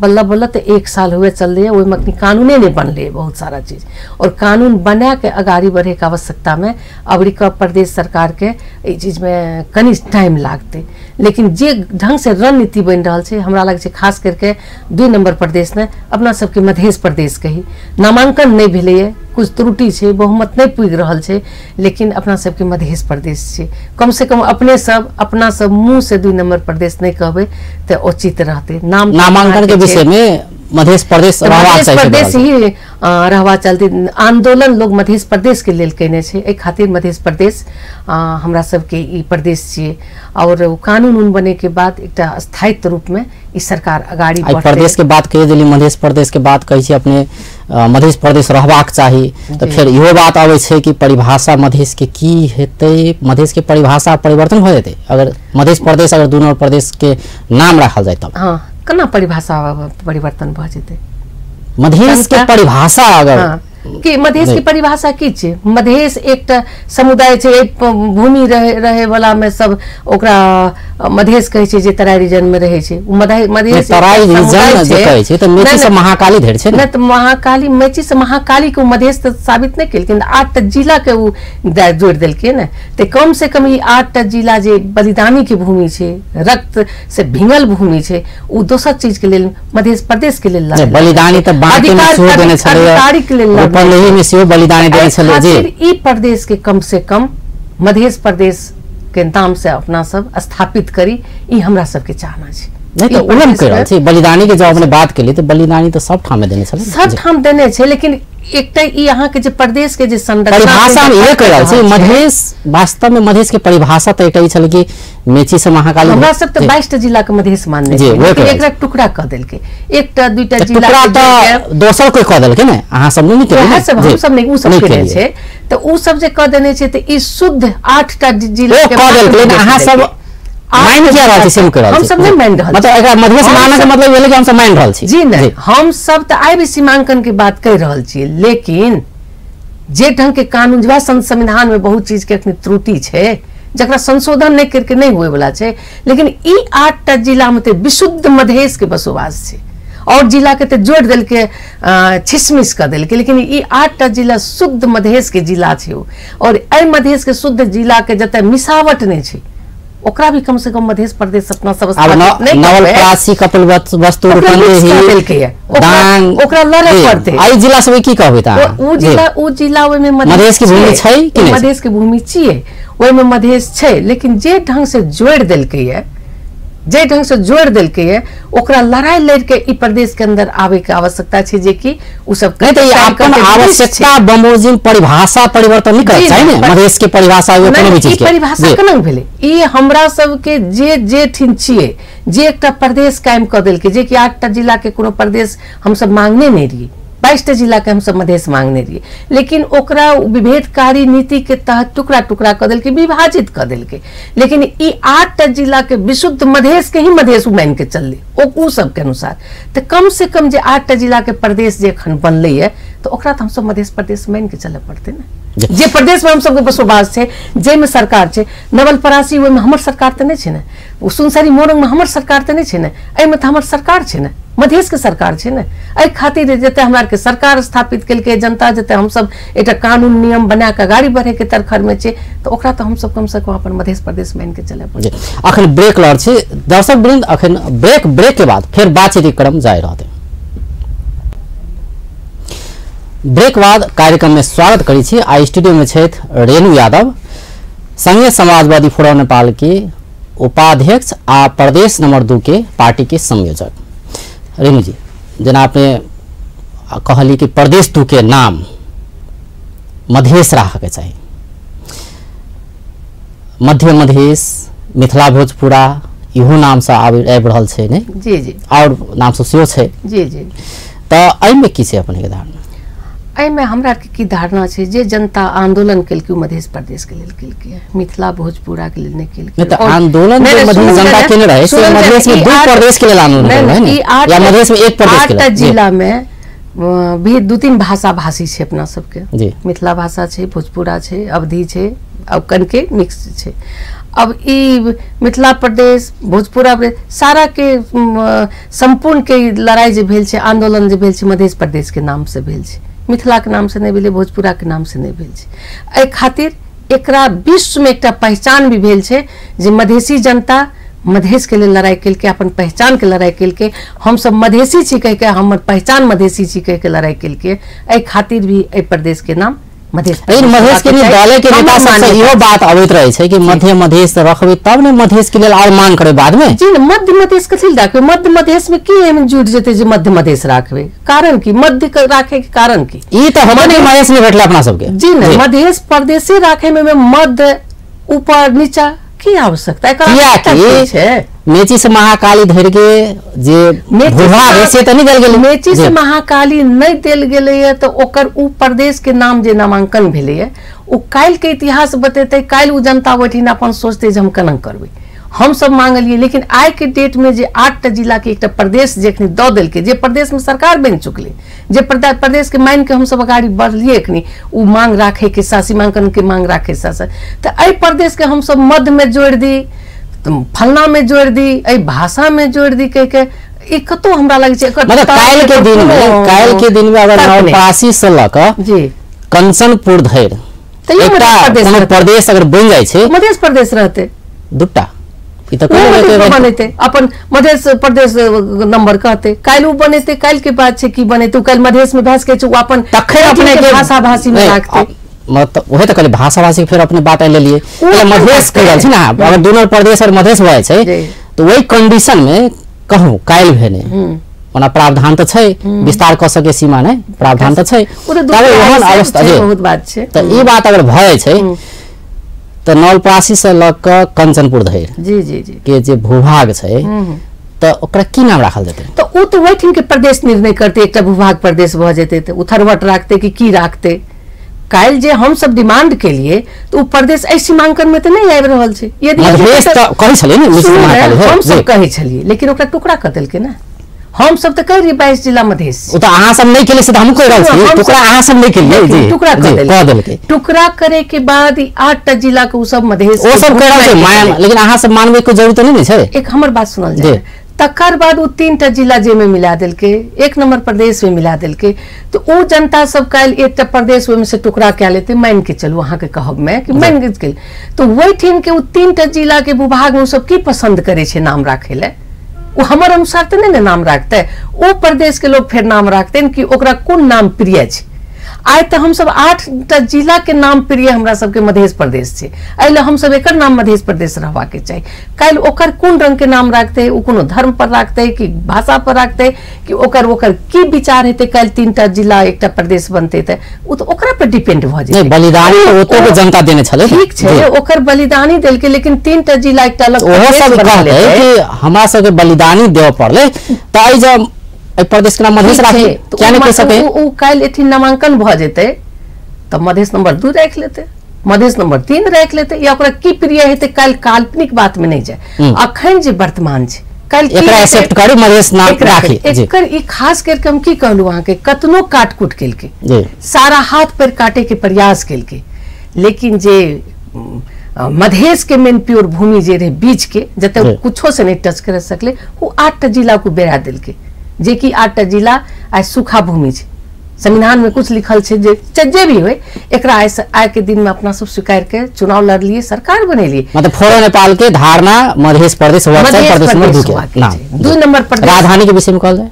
बल्ला बल्ला तो 1 साल हुए चल रही है वही में कानूने नहीं बनले है बहुत सारा चीज और कानून बना के अगाड़ी बढ़े के आवश्यकता में अबरी का प्रदेश सरकार के ये चीज में कनी टाइम लागते। लेकिन जे ढंग से रणनीति बन रहा है हमरा लगे छै खास करके 2 नंबर प्रदेश में अपना सबके मध्य प्रदेश कही नामांकन नहीं भेले है कुछ त्रुटि छै बहुमत नहीं पुग रहल छै लेकिन अपना सबके मध्य प्रदेश छै कम से कम अपना सब मुंह से 2 नंबर प्रदेश नहीं कहबे तो उचित रहते। नामांकन के विषय में मध्य प्रदेश मध्य प्रदेश ही रहवा चलते आंदोलन लोग मध्य प्रदेश के लेल केने छे। ए खातिर मध्य प्रदेश हमरा सबके ई प्रदेश छिए और कानून उन बने के बाद एकटा स्थायित्व रूप में ई सरकार अगाड़ी बढ़ते। प्रदेश के बात कह देली, मध्य प्रदेश के बात कहै छी अपने मध्य प्रदेश रहबाक चाही, तो फिर इहो बात आबै छै कि परिभाषा मध्य के की हेतै, मध्य के परिभाषा परिवर्तन हो जेतै अगर मध्य प्रदेश अगर दोनों प्रदेश के नाम रखल जाए तब? हाँ, केना परिभाषा परिवर्तन भ जेतै? मध्य के परिभाषा अगर कि मधेश की परिभाषा की छे? मधेश एक समुदाय छे, एक भूमि रहे वाला में सब ओकरा मधेश कहे छे जे तराई रीजन में रहे छे। मधेश तराई रीजन जे कहे छे त मेची से महाकाली धर छे न, त महाकाली मेची से महाकाली को मधेश त साबित नहीं केल, लेकिन 8 जिला के उ जोड़ देल के न। ते कम से कम ई 8 जिला जे बलिदानी के भूमि छे, रक्त से भिंगल भूमि छे, उ दोसर चीज के लेल मध्य प्रदेश के लेल बलिदानी त बाटे में छोड़ देने छले, अधिकारी के लेल पहले में से बलिदान देने छले जी। ई प्रदेश के कम से कम मध्य प्रदेश के नाम से अपना सब स्थापित करी, ई हमरा सब के चाहना छै। नहीं तो उलम कर रहल छै बलिदानी के जब अपने बात केली तो बलिदानी तो सब ठाम में देने छले, सब ठाम देने छै, लेकिन एकटा ई यहाँ के जे प्रदेश के जे संरचना परिभाषा में ये कर रहल छै मधेश, वास्तव में मधेश के परिभाषा तो एकटा ई छले कि मेची से महाकाली। हमरा सब तो 22 जिला के मधेश मानने छै, लेकिन एकरा टुकड़ा क देल के एकटा दूटा जिला के दोसर कोई क देल के ने, अहाँ सब नहीं केले, हम सब नहीं उ सब केले छै। तो उ सब जे क देने छै त ई शुद्ध 8टा जिला के क देल के, अहाँ सब माइन किया रहल छी सेम कर रहल छी। हम सब नहीं मान रहल, मतलब एकरा मधेश मानने के मतलब ये ले कि हम सब मान रहल छी जी नहीं, हम सब त आइ भी सीमांकन की बात कर रहल छी, लेकिन जे ढंग के कानून जवा संविधान में बहुत चीज के अखनी त्रुटि छै जकरा संशोधन नहीं करके नहीं हुए वाला छै, लेकिन ई 8टा जिला में विशुद्ध मधेश के बसोबास छै और जिला के तो जोड़ देल के छिसमिस कर देल के, लेकिन ई 8टा जिला शुद्ध मधेश के जिला छै और ए मधेश के शुद्ध जिला के जते मिसावट नहीं छै ओकरा भी कम से कम मध्य प्रदेश अपना सब नवलपरासी कपिल वस्तु दांग ओकरा लड़े पड़ते। आई जिला सब की कहबे ता उ जिला ओय में मधेश की भूमि छै कि नहीं? मधेश की भूमि छिए, ओय में मधेश छै, लेकिन जे ढंग से जोड़ देल के है, जे ढंग से जोड़ देल के है ओकरा लड़ाई लड़ के ई प्रदेश के अंदर आवे के आवश्यकता छै, जे कि उ सब नहीं तो अपन आवश्यकता बमोजिम परिभाषा परिवर्तन नहीं कर छै ने, मधेश के परिभाषा ओ कोनो भी चीज के परिभाषा केना भेले? ई हमरा सब के जे ठिन छिए, जे एकटा प्रदेश कायम क देल के, जे कि 8टा जिला के कोनो प्रदेश हम सब मांगने नहीं रही, 22टा जिला के हम सब मधेश मांगने रहिए, लेकिन ओकरा विभेदकारी नीति के तहत टुकड़ा टुकड़ा कर देल के, विभाजित कर देल के, लेकिन ई 8टा जिला के विशुद्ध मधेश के ही मधेश मान के चलले उ सब के अनुसार। तो कम से कम जे 8टा जिला के प्रदेश जे खन बनले है तो ओकरा तो हम सब मध्य प्रदेश मान के चले पड़ते ना, जे प्रदेश में हम सब के बसोबास छै, जे में सरकार छै। नवलपरासी ओय में हमर सरकार त नहीं छै ने, सुनसरी मोरंग में हमर सरकार त नहीं छै ने, ए में त हमर सरकार छै ने, मधेश के सरकार छै ने। एहि खातिर जते हमरा के सरकार स्थापित केल के जनता जते हम सब एकटा कानून नियम बना के गाड़ी बढ़े के तरखर में छै, तो ओकरा तो हम सब कम से कम अपन मध्य प्रदेश मान के चले पड़े। अखन ब्रेक लड़ छै दर्शक वृंद, अखन ब्रेक के बाद फिर बातचीत क्रम जारी रहते। ब्रेक बाद कार्यक्रम में स्वागत करी छी। आई स्टूडियो में छथि रेणु यादव, संघीय समाजवादी फोरम नेपाल के उपाध्यक्ष आ प्रदेश नंबर 2 के पार्टी के संयोजक। रेणु जी, जना आपने कहली कि प्रदेश 2 के नाम मधेश रहा के चाहिए, मध्य मधेश, मिथिला भोजपुरा इहो नाम से आबि रहल छै ने? जी जी, और नाम से सेहो छै जी जी। तो एहि में की छै अपने के धारणा? एहि में हमरा के की धारणा छै, जे जनता आंदोलन केल के मध्य प्रदेश के लेल केल के, मिथिला भोजपुरा के लेल नहीं केल के। तो आंदोलन जो मध्य जनता के नहीं रहे, से मधेश में 2 प्रदेश के लिए आंदोलन है ना, या मधेश में 1 प्रदेश के लिए? 8 जिला में भी 2-3 भाषा भाषी छै अपना सबके, मिथिला भाषा छै, भोजपुरा छै, अवधी छै, अब कनके मिक्स छै। अब ई मिथिला प्रदेश, भोजपुरा सारा के संपूर्ण के लड़ाई जे भेल छै, आंदोलन जे भेल छै मध्य प्रदेश के नाम से भेल छै, मिथिला के नाम से नहीं भेले, भोजपुरा के नाम से नहीं भेल छै। एहि खातिर एकरा विश्व में एकटा पहचान भी भेल छै, जे मधेसी जनता मधेश के लिए लड़ाई केल के, अपन पहचान के लड़ाई केल के, हम सब मधेसी छी कह के, हमर पहचान मधेसी छी कह के लड़ाई केल के। एहि खातिर भी एहि प्रदेश के नाम लेकिन मधेश के दल के नेता सबसे इहो बात अबैत रहे छै कि मध्य मधेश रखबै तब ने मधेश के लेल और मांग करे बाद में। जी मध्य मधेश कथि राखबै? मध्य मधेश में की एहन जुड़ जेतै जे मध्य मधेश राखबै? कारण की मध्य राखे के कारण की? ई तो हमने मधेश में भेटला अपना सबके। जी नहीं, मधेश प्रदेशे राखे में मध्य ऊपर नीचा की आवश्यकता है? मेची से महाकाली धर के जे भूभाग से तो नहीं देल गेलै। मेची से महाकाली नहीं देल गेलै तो ओकर उ प्रदेश के नाम जे नामांकन भेलै है उ काल के इतिहास बतेतै, काल उ जनता बैठिन अपन सोचते जे हम केना करबै। हम सब मांगलिए, लेकिन आज के डेट में जे 8टा जिला के एक प्रदेश जखनी द देल के, जे प्रदेश में सरकार बन चुकले, जे प्रदेश के मान के हम सब आगाड़ी बढ़लिए एखनी उ मांग राखे के साथ, सीमांकन के मांग राखे साथ, तो एहि प्रदेश के हम सब मध्य में जोड़ दी, फलना में जोड़ दी, एहि भाषा में जोड़ दी कह के ई कतो हमरा लगे छै। मतलब काल के दिन में अगर 89 से लक जी कंचनपुर धरि तो प्रदेश अगर बन जाय छै, मध्य प्रदेश रहते दुटा बनेते अपन मध्य प्रदेश नंबर कहते, काल उ बनेते, काल के बात छै की बनेते, काल मधेश में भाष के अपन अपने के भाषा भाषी में रखते। मतलब वही तो कहले भाषा भाषी फिर अपने बात ले लिए मधेश कह रहल छै ना। अगर दोनों प्रदेश और मधेश होय छै तो वही कंडीशन में कहूं काल भेने ओना प्रावधान तो छै, विस्तार क सके सीमा ने प्रावधान तो छै, तब ओहन अवस्था बहुत बात छै। तो ई बात अगर भय छै तो 89 से लक कंचनपुर धरि जी जी जी के जे भूभाग छै तो ओकरा की नाम राखल जेतै? तो उ तो वही के प्रदेश निर्णय करते, एक भूभाग प्रदेश भ जेते तो उथरवट राखते कि की राखते। काल जे हम सब डिमांड के लिए तो प्रदेश ऐसी सीमांकन में तो नहीं आबि रहल छै। यदि कहि छलिए ने हम सब कहि छलिए, लेकिन ओकरा टुकड़ा क देलकै ना। हम सब तो कह रही 22 जिला मधेश, ओ तो अहाँ सब नहीं केले से हम कह रहल छी, टुकड़ा अहाँ सब नहीं केलिए जी, टुकड़ा क देलकै। टुकड़ा करे के बाद 8टा जिला के उ सब मधेश ओ सब कह रहल छै मान, लेकिन अहाँ सब मानबै के जरूरत नहीं छै। एक हमर बात सुनल जाय, तकर बाद उ 3टा जिला जे में मिला देलके, 1 नंबर प्रदेश में मिला देलके, तो उ जनता सब काल एकटा प्रदेश में से टुकड़ा क्या लेते, मान के चलू अहाँ के कहब मैं कि मान के चल, तो वही ठिन के उ 3टा जिला के भूभाग में सब की पसंद करे छे नाम राखे ले, वो हमर अनुसार तो नहीं नाम राखते, वो प्रदेश के लोग फिर नाम राखते हैं कि ओकरा कोन नाम प्रिय है। आय तो हम सब 8टा जिला के नाम प्रिय हमरा सबके मध्य प्रदेश छे, एले हम सब एकर नाम मध्य प्रदेश रहबा के चाहिए। काल ओकर कोन रंग के नाम राखते, वो कोनो धर्म पर राखते कि भाषा पर राखते कि ओकर की विचार हेते, काल 3टा जिला एकटा प्रदेश बनते ते वो तो ओकरा पर डिपेंड भ जेते। बलिदानी ओतो के जनता देने छले, ठीक छे, ओकर बलिदानी देल के, लेकिन 3टा जिला एकटा अलग ओहो सब कहले कि हमरा सबके बलिदानी देव पड़ले त आई जब प्रदेश के नाम मधेश राखे क्या नहीं कह सके। उ काल एथि नामांकन भ जेते तब मधेश नंबर 2 राख लेते, मधेश नंबर 3 राख लेते, या ओकरा की प्रिय हेते काल काल्पनिक बात में नहीं जाए। अखन जे वर्तमान छे काल एकरा एक्सेप्ट करू मधेश नाम राखी एकर ई खास करके हम की कहलू वहां के कतनो काटकुट केलके, सारा हाथ पैर काटे के प्रयास केलके, लेकिन जे मधेश के मेन प्योर भूमि जे रहे बीच के जते कुछो से नहीं टच कर सकले, वो 8टा जिला को बेरा देलके, जे कि 8टा जिला आज सूखा भूमि छे। संविधान में कुछ लिखल छे जे भी होय एकरा आय के दिन में अपना सब स्वीकार के चुनाव लड़ लिए, सरकार बनेलिए। मतलब फोरो नेपाल के धारणा मध्य प्रदेश प्रदेश में 2 नंबर प्रदेश। राजधानी के विषय में कहल जाए,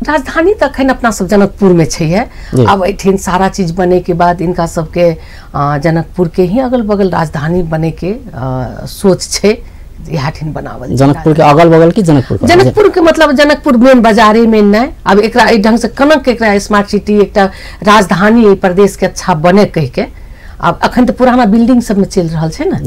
राजधानी तो अखन अपना सब जनकपुर में है। अब एठिन सारा चीज बने के बाद इनका सबके जनकपुर के ही अगल बगल राजधानी बने के सोच छे। बनावल जनकपुर के अगल बगल की जनकपुर के मतलब जनकपुर मेन बाजारे में नहीं। अब एक ढंग से कनक एक स्मार्ट सिटी एक राजधानी प्रदेश के अच्छा बने कह के, अब अखन तो पुराना बिल्डिंग सब में चल रहा है ना,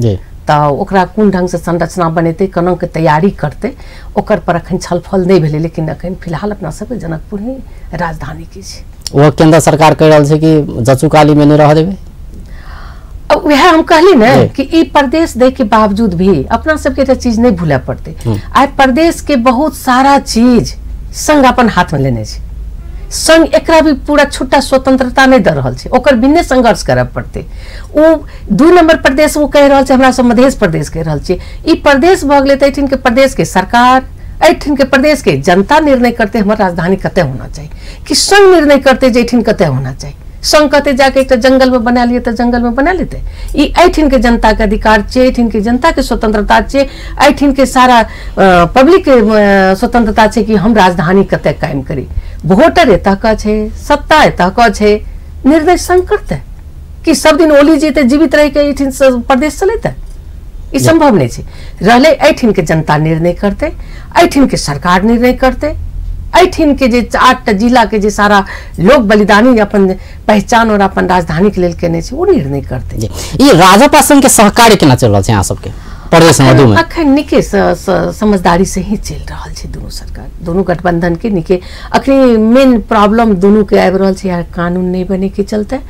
तो ओकरा कोन ढंग से संरचना बनेते, कनक के तैयारी करते, ओकर पर अखन छलफल नहीं भेले, लेकिन अखन फिलहाल अपना सब जनकपुर ही राजधानी की छे। वो केंद्र सरकार कह रहल छे कि जचुकाली में नहीं रह देबे। अब वह हम कहली ना कि ई प्रदेश दे के बावजूद भी अपना सबके चीज नहीं भूला पड़ते। आज प्रदेश के बहुत सारा चीज संग अपन हाथ में लेने छे, संग एकरा भी पूरा छुट्टा स्वतंत्रता नहीं दे रहल छे, ओकर बिना संघर्ष करे पड़ते। वो 2 नंबर प्रदेश वो कह रहल छे, हमरा सब मध्य प्रदेश कह रहल छे। ई प्रदेश भ गेले त एठिन के प्रदेश के सरकार, एठिन के प्रदेश के जनता निर्णय करते हमार राजधानी कते होना चाहिए, कि संग निर्णय करते जे एठिन कते होना चाहिए। संग कहते जाके एक जंगल में बना लिए तो जंगल में बना लेते। ऐठिन के जनता के अधिकार छे, ऐठिन के जनता के स्वतंत्रता छे, ऐठिन के सारा पब्लिक के स्वतंत्रता छे कि हम राजधानी कते कायम करी। वोटर एतक छे, सत्ता एतक छे, निर्णय संग करते कि सब दिन ओली जी ते जीवित रह के एठिन से प्रदेश चलेते ई संभव नहीं छै रहले एठिन के जनता निर्णय करते एठिन के सरकार निर्णय करते एठिन के जे 8टा जिला के जे सारा लोक बलिदानी अपन पहचान और अपन राजधानी के लेल केने छै वो निर्णय करते ई राजपा संग के सहकार्य केना चल रहल छै यहाँ सबके प्रदेश में में अखन निके समझदारी से ही चल रहा है दोनों सरकार दोनों गठबंधन के निके अखनी मेन प्रॉब्लम दोनों के आबि रहल छै यार कानून नहीं बने के चलते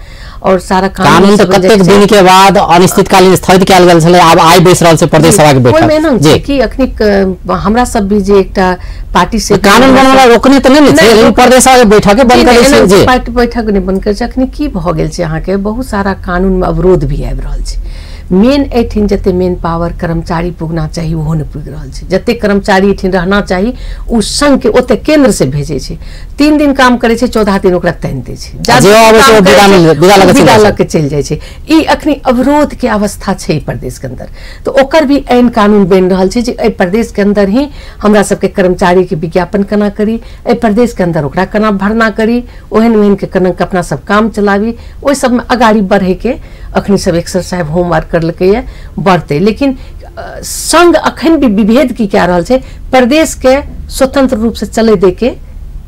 और सारा कानून तो कतेक दिन के बाद अनिश्चितकालीन स्थगित कयल गेल छले आब आइ बैस रहल छै प्रदेश सभा के बैठक जे कि अखनी हमरा सब भी जे एकटा पार्टी से कानून बनवाला रोकने तो नहीं छै लेकिन प्रदेश सभा के बैठक बंद करे छै जे पार्टी बैठक नहीं बंद करे छै अखनी की भ गेल छै अहाँ के बहुत सारा कानून में अवरोध भी आबि रहल छै मेन एठिन जते मेन पावर कर्मचारी पुगना चाहिए वो नहीं पुग रहल छै जते कर्मचारी एठिन रहना चाहिए उ संघ के ओते केंद्र से भेजे छै 3 दिन काम करे छै 14 दिन ओकरा तैन दे छै विदा लग के चल जाय छै ई अखनी अवरोध के अवस्था छै प्रदेश के अंदर तो ओकर भी ऐन कानून बन रहल छै जे ए प्रदेश के अंदर ही हमरा सबके कर्मचारी के विज्ञापन केना करी ए प्रदेश के अंदर ओकरा केना भरना करी ओहन के केना अपना सब काम चलावी ओइ सब में अगाड़ी बढ़े के अखनी सब एक्सरसाइज होमवर्क करलकै है बढ़ते लेकिन संघ अखन भी विभेद की क्या रहल छै प्रदेश के स्वतंत्र रूप से चले दे के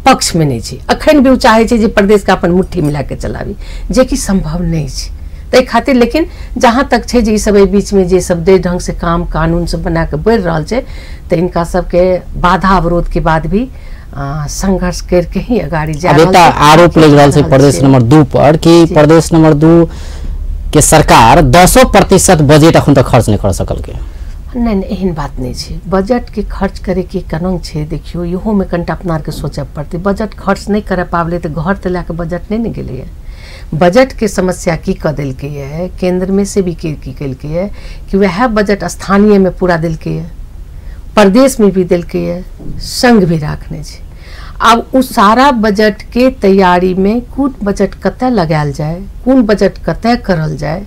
पक्ष में नहीं छै अखन भी चाहे छै जे प्रदेश के अपन मुट्ठी मिला के चलावी जे कि संभव नहीं छै तै खातिर लेकिन जहां तक छै जे ई सब बीच में जे सब दे ढंग से काम कानून सब बना के बढ़ रहल छै त इनका सबके बाधा अवरोध के बाद भी संघर्ष करके ही अगाड़ी जा रहल छै आरोप लग रहल छै प्रदेश नंबर 2 पर कि प्रदेश नंबर 2 के सरकार 10% बजट अखन तक खर्च नहीं कर सकल के नहीं एहन बात नहीं छै बजट के खर्च करे के कनंग छै देखियो इहो में कनटा अपना के सोचे पड़ते बजट खर्च नहीं करे पावले तो घर ते लाके बजट नहीं गेले है बजट के समस्या की क देलके है केंद्र में से भी की केलके है कि वह बजट स्थानीय में पूरा देलके है प्रदेश में भी देलके है संघ भी राखने छै अब उस सारा बजट के तैयारी में कौन बजट कते लगायल जाए कौन बजट कते करल जाए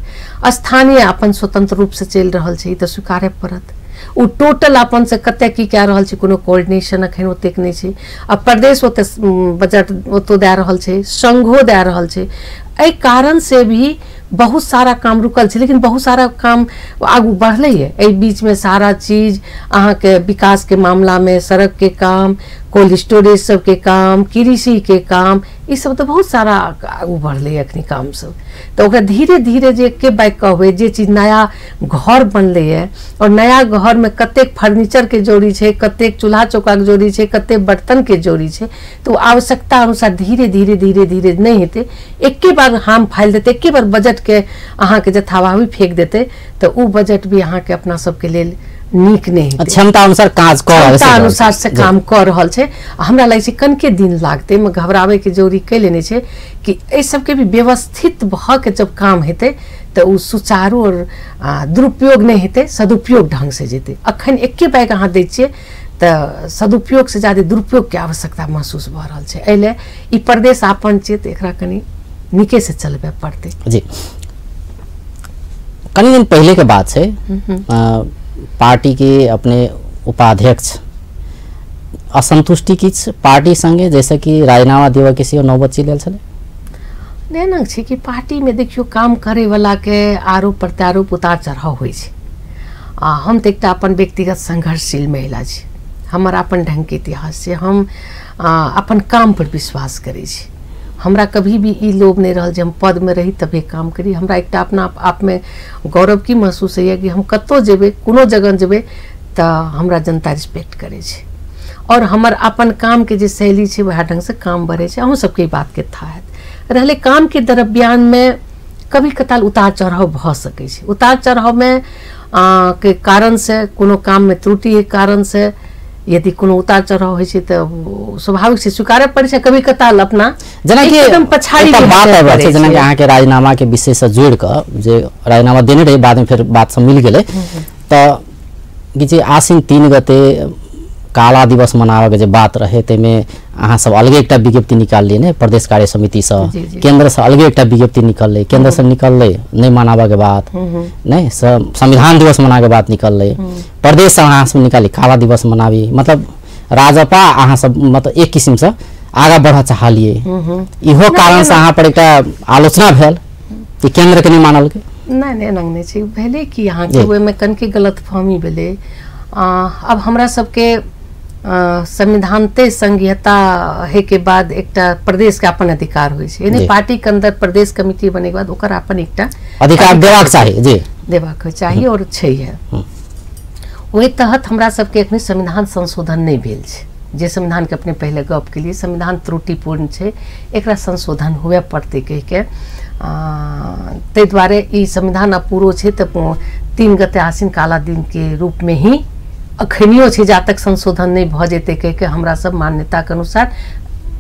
स्थानीय अपन स्वतंत्र रूप से चल रहल छै त स्वीकारे पड़त उ टोटल अपन से कते की कह रहल छै कोनो कोऑर्डिनेशन अखन ओतेक नहीं छै अब प्रदेश ओते बजट ओतो दे रहल छै संघो दे रहल छै एहि कारण से भी बहुत सारा काम रुकल छै लेकिन बहुत सारा काम आगू बढ़ले है एहि बीच में सारा चीज अहाँ के विकास के मामला में सड़क के काम कोल्ड स्टोरेज सब के काम कृषि के काम ई सब तो बहुत सारा आगू बढ़ले अखनी काम सब तो ओकरा धीरे धीरे जे के बाइक कहबे जे चीज नया घर बनले है और नया घर में कतेक फर्नीचर के जोड़ी छै कतेक चूल्हा चौका के जोड़ी छै कतेक बर्तन के जोड़ी छै तो आवश्यकता अनुसार धीरे धीरे धीरे धीरे नहीं हेते एके बार हम फाइल देते एके बार बजट के अहाँ के जथाभावी फेंक देते तो उ बजट भी अहाँ के अपना सब के लेल नीक नहीं क्षमता अनुसार काज अनुसार से काम कर रहल छै हमरा लगे छै कनके दिन लागते में घबरावे के जरूरी कै लेने छै कि ए सब के भी व्यवस्थित भ के जब काम हेते तो उ सुचारू और दुरुपयोग नहीं हेते सदुपयोग ढंग से जेते अखन एके बैग अहाँ दै छियै तो सदुपयोग से ज्यादा दुरुपयोग के आवश्यकता महसूस भ रहल छै एले ई प्रदेश आपन छै त एकरा कनी निके से चलबे पड़ते जी कनी दिन पहले के बात है पार्टी के अपने उपाध्यक्ष असंतुष्टि किछ पार्टी संगे जैसे कि राजीनामा देवा किसी और नौबत चल छले नेनक छै कि पार्टी में देखियो काम करे वाला के आरोप प्रत्यारोप उतार चढ़ाव होय छै हम त एकटा अपन व्यक्तिगत संघर्षशील महिला छी हमर अपन ढंग के इतिहास छै हम अपन काम पर विश्वास करे छी हमरा कभी भी ई लोभ नहीं रहल जे हम पद में रही तबे काम करी हमरा एकटा अपना आप में गौरव की महसूस है कि हम कतो जेबे कोनो जगह जेबे त हमरा जनता रिस्पेक्ट करे छै और हमर अपन काम के जे शैली छै वह ढंग से काम बढ़े छै अहूँ सबके बात के था रहले काम के दरमियान में कभी कताल उतार चढ़ाव भ सके छै उतार चढ़ाव में के कारण से कोनो काम में त्रुटि के कारण से यदि कोनो उतार चढ़ाव होय छै त स्वाभाविक से स्वीकारे पड़े छै कभी कताल अपना जना कि एकदम पछाड़ी के बात है छै जना कि अहाँ के राजीनामा के विषय से जोड़ के जे राजीनामा देने रहे बाद में फिर बात सब मिल गेले त कि जे आसिन 3 गते काला दिवस मनावे के जे बात रहे ते में अहाँ सब अलगे एकटा विज्ञप्ति निकाल लिए ने प्रदेश कार्य समिति से केंद्र से अलगे एकटा विज्ञप्ति निकलले केंद्र से निकलले नहीं मनावा के बात नहीं संविधान दिवस मना के बात निकलले प्रदेश से अहाँ सब निकाली काला दिवस मनावी मतलब राजपा अहाँ सब मतलब एक किस्म से आगा बढ़ा चाहलिए इहो कारण से अहाँ पर एकटा आलोचना भेल कि केंद्र के नहीं मानल के? नहीं एनंग नहीं छै भेले कि यहाँ के ओहि में कनके गलतफहमी भेले। अब हमरा सबके संविधान ते संघीयता है के बाद एकटा प्रदेश के अपन अधिकार होइ छै, यानी पार्टी के अंदर प्रदेश कमिटी बने के बाद ओकर अपन एकटा अधिकार देबाक चाहिए जी, देबाक चाहिए और छै है। ओहि तहत हमरा सबके एखन संविधान संशोधन नहीं भेल छै, जे संविधान के अपने पहले गप के लिए संविधान त्रुटिपूर्ण छै, एकरा संशोधन हुए पड़ते कह के ताहि दुआरे ई संविधान अपूरो छै त 3 गते आसिन काला दिन के रूप में ही अखनियो छै, जा तक संशोधन नहीं भ जेते कह के हमरा सब मान्यता के अनुसार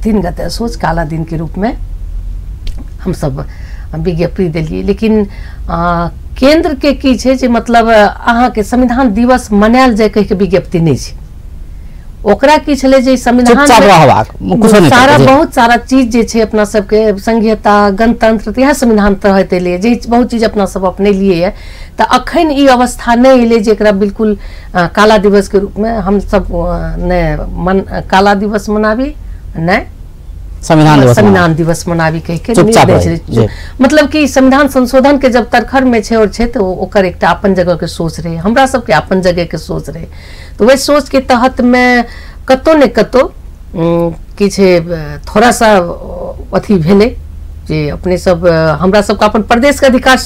3 गते सोच काला दिन के रूप में हम सब विज्ञप्ति दिलिए। लेकिन केंद्र के की छै जे मतलब अहाँ के संविधान दिवस मनायल जाय कह के विज्ञप्ति नहीं छै, ओकरा की छले जे संविधान सारा बहुत सारा चीज जे छै अपना सबके संघीयता गणतंत्र यह संविधान तहत एले जे बहुत चीज अपना सब अपने लिए है, तो अखन ई अवस्था नहीं एले जेकरा बिल्कुल काला दिवस के रूप में हम सब काला दिवस मनाबी नहीं संविधान दिवस मनाबी कह के मतलब कि संविधान संशोधन के जब तरखर में छे और छे तो ओकर एकटा अपन जगह के सोच रहे, हमरा सबके अपन जगह के सोच रहे, तो वही सोच के तहत में कतो ने कतो कि छे थोड़ा सा अथी भेले जे अपने सब हमरा सबके अपन प्रदेश के अधिकार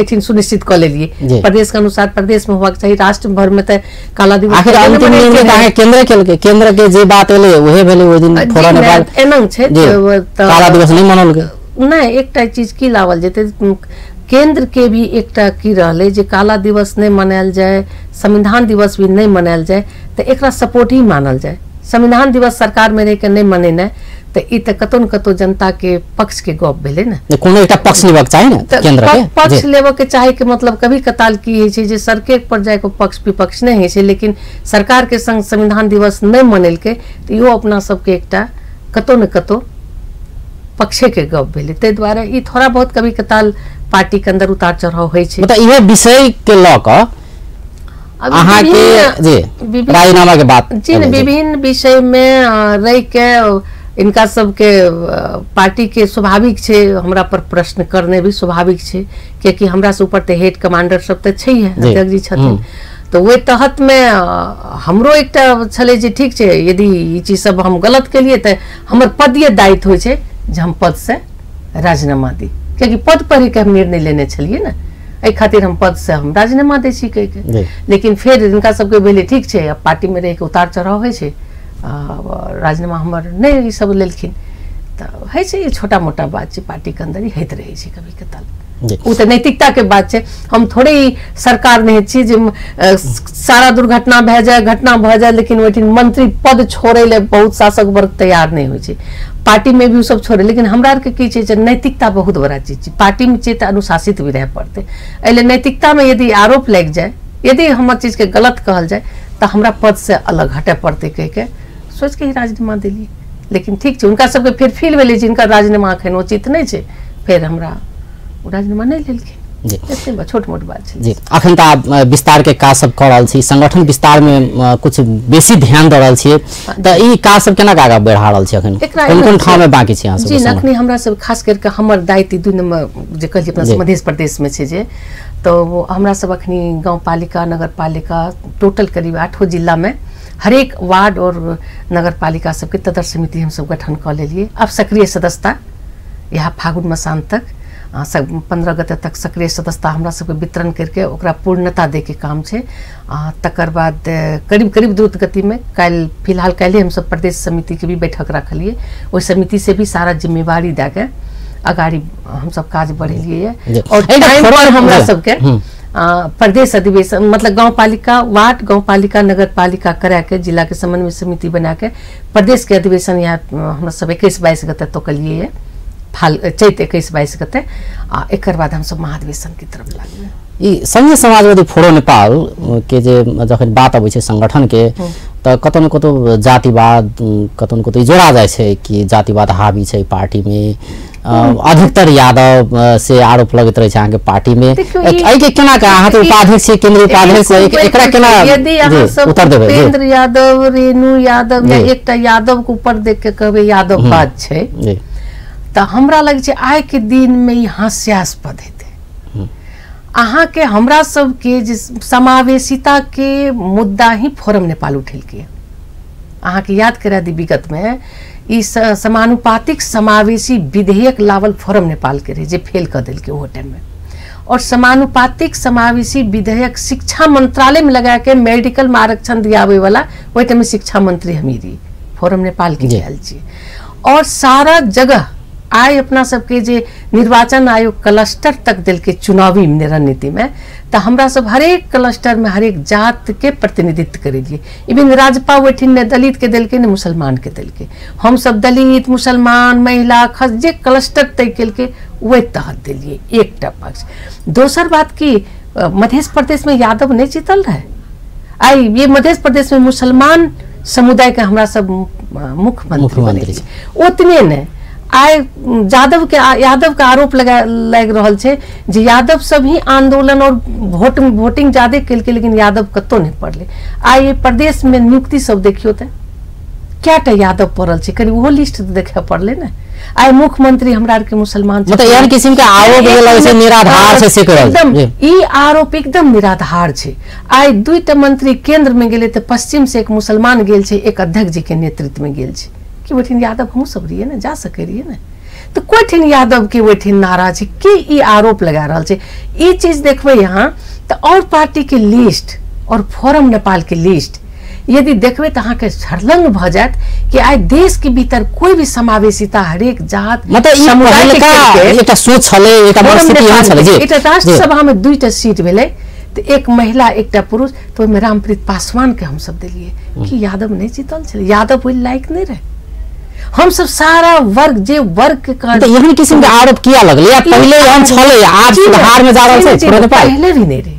एथिन सुनिश्चित कर लेलिए, प्रदेश के अनुसार प्रदेश में होबाक चाहिए, राष्ट्र भर में त काला दिवस आखिर अंतिम निर्णय काहे केंद्र के जे बात एले ओहे भेले ओइ दिन थोड़ा ने बाद एनंग छे काला दिवस नहीं मनल के नहीं एकटा चीज की लावल जेते केंद्र के भी एकटा की रहले जे काला दिवस नहीं मनायल जाए, संविधान दिवस भी नहीं मनायल जाए तो एकरा सपोर्ट ही मानल जाए। संविधान दिवस सरकार में रह के नहीं मनेना तो ई त कतो न कतो जनता के पक्ष के गप भेले ना, कोनो एकटा पक्ष लेबाक चाही ना केंद्र के पक्ष लेबे के चाहे के मतलब कभी कताल की है छै जे सरकार पर जाय को पक्ष विपक्ष नहीं है छै, लेकिन सरकार के संग संविधान दिवस नहीं मनेल के तो इहो अपना सबके एकटा कतो न कतो पक्षे के गप भेले, ते द्वारा ई थोड़ा बहुत कभी कताल पार्टी के अंदर उतार चढ़ाव होइ छै। मतलब इहे विषय के ल क अहाँ के जी राजीनामा के बात जी विभिन्न विषय में रह के इनका सबके पार्टी के स्वाभाविक छे हमरा पर प्रश्न करने भी स्वाभाविक छे, क्योंकि हमरा से ऊपर ते हेड कमांडर सब ते छै है अध्यक्ष जी छथिन, तो वे तहत में हमरो एकटा छले जे ठीक छे यदि ई चीज सब हम गलत के लिए तो हमर पदीय दायित्व होइ छे जे हम पद से राजीनामा दी, क्योंकि पद पर ही के हम निर्णय लेने छलिए ना, एहि खातिर हम पद से हम राजीनामा दै छी कह के। लेकिन फिर इनका सबके भेले ठीक छे अब पार्टी में रह के उतार चढ़ाव होइ छे, राजीनामा हमर नहीं सब लेलखिन तो है छै छोटा मोटा बात छै, पार्टी के अंदर ही होइत रहे छै कभी कताल, उ तो नैतिकता के बात छै। हम थोड़े ही सरकार नहीं छी जे सारा दुर्घटना भए जाए घटना भ जाए लेकिन ओठिन मंत्री पद छोड़े ले बहुत शासक वर्ग तैयार नहीं होइ छै, पार्टी में भी उ सब छोड़े, लेकिन हमरा आर के की छै नैतिकता बहुत बड़ा चीज छै, पार्टी में छै त अनुशासित भी रह पड़ते, एले नैतिकता में यदि आरोप लग जाए यदि हमर चीज के गलत कहल जाए तो हमरा पद से अलग हटे पड़ते कह के सोच के ही राजीनामा दिली। लेकिन ठीक छै उनका सबके फिर फील भेले जिनका राजीनामा अखन उचित नहीं छै, फिर हमरा राजीनामा नहीं लेलखिन जी, एते छोट मोट बात छै जी। अखन त विस्तार के काज सब कर रहल छी, संगठन विस्तार में कुछ बेसी ध्यान द रहल छी, त ई काज सब केना आगा बढ़ा रहल छी अखन कोन-कोन ठाम में बाकी छै अहाँ सब जी? अखनी हमरा सब खास करके हमर दायित्व दू नंबर जे कहली अपना मध्य प्रदेश में छै जे, तो हमरा सब अखनी गांव पालिका नगर पालिका टोटल करीब 8 जिला में हर एक वार्ड और नगर पालिका सबके तदर समिति हम सब गठन कर लेलिए। अब सक्रिय सदस्यता यहाँ फागुन मसान तक 15 गते तक सक्रिय सदस्यता हमरा सबके वितरण करके ओकरा पूर्णता दे के काम छै। तकर बाद करीब करीब द्रुत गति में फिलहाल काल्हि हम सब प्रदेश समिति के भी बैठक रखलिए, ओहि समिति से भी सारा जिम्मेवारी दे के अगाड़ी हम सब काज बढ़ेलिए और टाइम पर हमरा सबके प्रदेश अधिवेशन मतलब गांव पालिका वार्ड गांव पालिका नगर पालिका करा के जिला के समन्वय समिति बना के प्रदेश के अधिवेशन यहाँ हमरा सब 21-22 गते तो कलिए चैत 21-22 गते एक बाद हम सब महाधिवेशन की तरफ लागे। ई संघीय समाजवादी फोरम नेपाल के जे जखन बात अबै छै संगठन के त कतौ न कतौ जातिवाद कतौ न कतौ जोड़ा जाय छै कि जातिवाद हावी छै पार्टी में, अधिकतर यादव से आरोप लगत रहे छै अहाँ के पार्टी में, एहि के केना का अहाँ त उपाध्यक्ष छी केंद्रीय उपाध्यक्ष एकरा केना यदि अहाँ सब उत्तर देबै? उपेंद्र यादव रेणु यादव या एकटा यादव के ऊपर देख के कहबे यादववाद छै तो हमरा लगे छै आय के दिन में ई हास्यास्पद हेतै। अहाँ के हमरा सब के जे समावेशिता के मुद्दा ही फोरम नेपाल उठेलकै। अहाँ के याद करा दी विगत में ई समानुपातिक समावेशी विधेयक लावल फोरम नेपाल के रहे जे फेल कर दिलकै वो टाइम में। और समानुपातिक समावेशी विधेयक शिक्षा मंत्रालय में लगा के मेडिकल में आरक्षण दियावे वाला वही टाइम में शिक्षा मंत्री हमी रही फोरम नेपाल के गल छी। और सारा जगह आय अपना सबके जे निर्वाचन आयोग क्लस्टर तक दिल के चुनावी रणनीति में तो हमरा सब हरेक क्लस्टर में हरेक जात के प्रतिनिधित्व करेलिए। इवन राजपा वैठिन ने दलित के दिल के ने मुसलमान के दिल के, हम सब दलित मुसलमान महिला खस जे क्लस्टर तय कल के वही तहत दिलिए एकटा पक्ष। दोसर बात की मध्य प्रदेश में यादव नहीं जीतल रहे। आई ये मध्य प्रदेश में मुसलमान समुदाय के हमरा सब मुख्यमंत्री उतने ने आय यादव का आरोप लग रहल छै जे यादव सब ही आंदोलन और वोटिंग ज्यादा केलकै लेकिन यादव कतो नहीं पड़ले। आय ये प्रदेश में नियुक्ति सब देखियो त क्याटा यादव पड़ल छै करी वो लिस्ट देखे पड़ले ने। आय मुख्यमंत्री हमरा के मुसलमान मतलब यार किस्म के आरोप लगे छै निराधार छै से करल एकदम ई आरोप एकदम निराधार छै। आय दुईटा मंत्री केंद्र में गेले त पश्चिम से एक मुसलमान गेल छै एक अध्यक्ष जी के नेतृत्व में गेल छै कि वैठिन यादव हम सब रहिए ना जा सके रहिए ना। तो कोई ठिन यादव के वैठिन नाराज है कि ई आरोप लगा रहा है। ये चीज देखबे यहाँ तो और पार्टी के लिस्ट और फोरम नेपाल के लिस्ट यदि देखबे तो अहाँ के छरलंग भ जात कि आज देश के भीतर कोई भी समावेशिता हरेक जात मतलब समुदाय के एकटा सोच छले एकटा परिस्थिति यहाँ छले जे एकटा राष्ट्र सभा में दुईटा सीट भेले तो एक महिला एकटा पुरुष तो में रामप्रीत पासवान के हम सब दिलिए कि यादव नहीं जीतल छले। यादव कोई लायक नहीं रहे। हम सब सारा वर्ग जे वर्ग के तो यही किस्म के आरोप किया लगले या पहले हम छले आज सुधार में जा रहल छै। पहले भी नहीं रहे,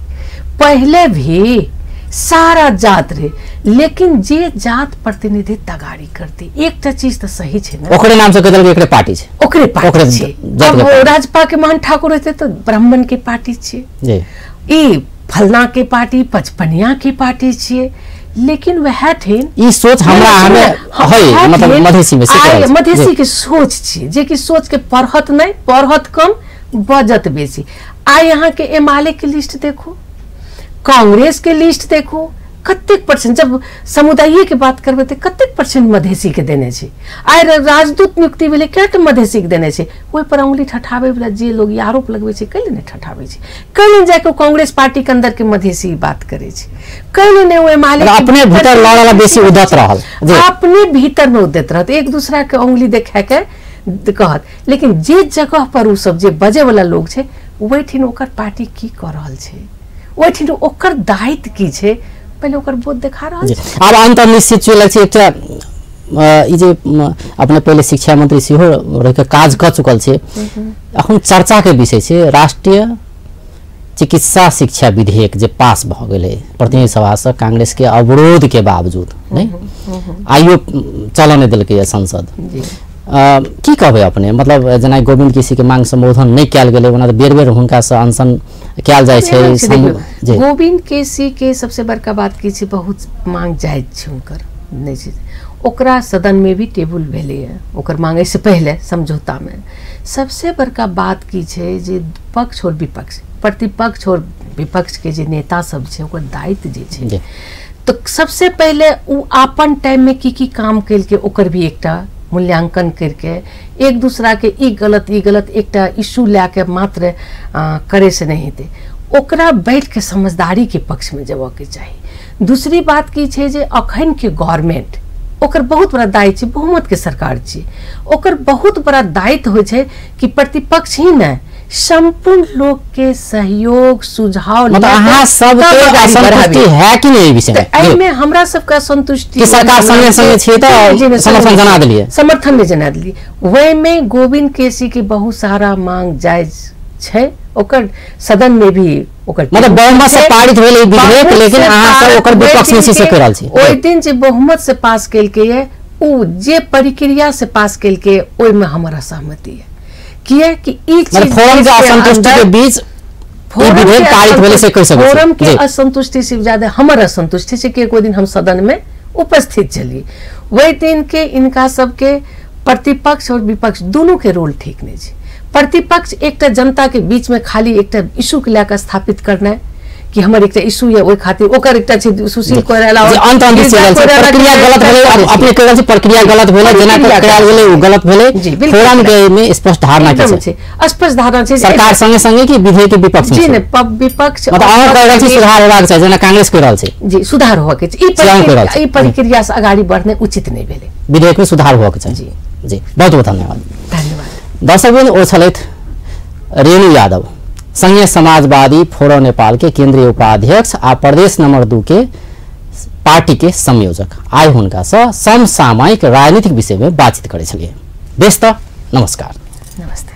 पहले भी सारा जात रहे लेकिन जे जात प्रतिनिधित्व गाड़ी करती एकटा चीज तो सही छै ना ओकरे नाम से कदल एकरे पार्टी छै ओकरे पार्टी छै। अब राजपा के महान ठाकुर रहते तो ब्राह्मण के पार्टी छै जी ई फलना के पार्टी पचपनिया के पार्टी छिए लेकिन वह ठिन ई सोच हमरा है मतलब मधेसी में से मधेसी के सोच छी जे की सोच के पढ़त नहीं पढ़त कम बजत बेसी। आय यहाँ के एमएलए के लिस्ट देखो कांग्रेस के लिस्ट देखो कतेक परसेंट जब समुदाय के बात करबे तो कतेक परसेंट मधेसी के देने छै। आय राजदूत नियुक्ति भेले क्या मधेसी के देने छै ओहि पर उंगली ठठाबे वाला जे लोग आरोप लगबे छै कैले नहीं ठठाबे छै कैले जाके कांग्रेस पार्टी के अंदर के मधेसी बात करे छै कैले ने ओए मालिक अपने भीतर लड़ाला बेसी उदत रहल अपने भीतर में उदत रहत एक दूसरा के उंगली देखा के कहत। लेकिन जे जगह पर उ सब जे बजे वाला लोग छै ओहिठिन ओकर पार्टी की कर रहल छै ओहिठिन ओकर दायित्व की छै पहले ओकर बोध देखा रहा है। अब अंत निश्चित चलल छै एकटा ई जे अपने पहले शिक्षा मंत्री सेहो रह के काज क चुकल छै अखन चर्चा के विषय छै राष्ट्रीय चिकित्सा शिक्षा विधेयक जे पास भ गेलै प्रतिनिधि सभा से कांग्रेस के अवरोध के बावजूद नहीं आइयो चलन नहीं देलकै संसद की कहबे अपने मतलब जना गोविंद केसी के मांग संबोधन नहीं कल गेलै ओना तो बेर बेर हुनका से अनशन कल जाय छै। गोविंद केसी के सबसे बड़का बात की छै बहुत मांग जायज छै हुनकर नहीं छै ओकरा सदन में भी टेबल भेले है ओकर मांगे से पहले समझौता में। सबसे बड़का बात की छै जे पक्ष और विपक्ष प्रतिपक्ष और विपक्ष के जे नेता सब छै ओकर दायित्व जे छै तो सबसे पहले उ अपन टाइम में की काम कैल के ओकर भी एकटा मूल्यांकन करके एक दूसरा के ई गलत एकटा इशू लेके मात्र करे से नहीं थे ओकरा बैठ के समझदारी के पक्ष में जब के चाहिए। दूसरी बात की छै जे अखन के गवर्नमेंट ओकर बहुत बड़ा दायित्व छै बहुमत के सरकार छै ओकर बहुत बड़ा दायित्व होइ छै कि प्रतिपक्ष ही न संपूर्ण लोग के सहयोग सुझाव मतलब सब के असंतुष्टि है कि नहीं विषय में एहि में हमरा सब का संतुष्टि कि सरकार संगे संगे छै तो समर्थन जना देलिए समर्थन में जना देलिए वही में गोविंद केसी के बहुत सारा मांग जायज छै ओकर सदन में भी ओकर मतलब बहुमत से पारित भेलै विधेयक लेकिन अहाँ सब ओकर विपक्ष में से कह रहल छी ओइ दिन जे बहुमत से पास कैल के ये उ जे प्रक्रिया से पास कैल के ओइ में हमरा सहमति है किया कि ई चीज फोरम के असंतुष्टि के बीच विधेयक पारित भेलै से कह सकै फोरम के असंतुष्टि से ज्यादा हमर असंतुष्टि से कि कोई दिन हम सदन में उपस्थित चली वही दिन के इनका सबके प्रतिपक्ष और विपक्ष दोनों के रोल ठीक नहीं है। प्रतिपक्ष एक जनता के बीच में खाली एक इशू के लेकर स्थापित करना है कि हमर एक इशू है ओइ खातिर ओकर एक सुशील कोइराला अंत प्रक्रिया गलत भेलै, अपने कहल छै प्रक्रिया गलत भेलै, जेना कराल गेलै ओ गलत भेलै। फोरम के में स्पष्ट धारणा छै, स्पष्ट धारणा छै सरकार संगे संगे कि विधेयक के विपक्ष में जी ने विपक्ष मतलब अहाँ कह रहल छी सुधार हेबाक चाही, जेना कांग्रेस कह रहल छै जी सुधार होबा के छै। ई प्रक्रिया से आगाड़ी बढ़ने उचित नहीं भेलै, विधेयक में सुधार होबा के चाही। जी जी बहुत बहुत धन्यवाद। धन्यवाद। दर्शकबिन ओ छलैथ रेणु यादव, संघीय समाजवादी फोरम नेपाल के केंद्रीय उपाध्यक्ष आ प्रदेश नंबर 2 के पार्टी के संयोजक। आइ हुनका समसामयिक राजनीतिक विषय में बातचीत करे छलिए। बेस्त नमस्कार। नमस्ते।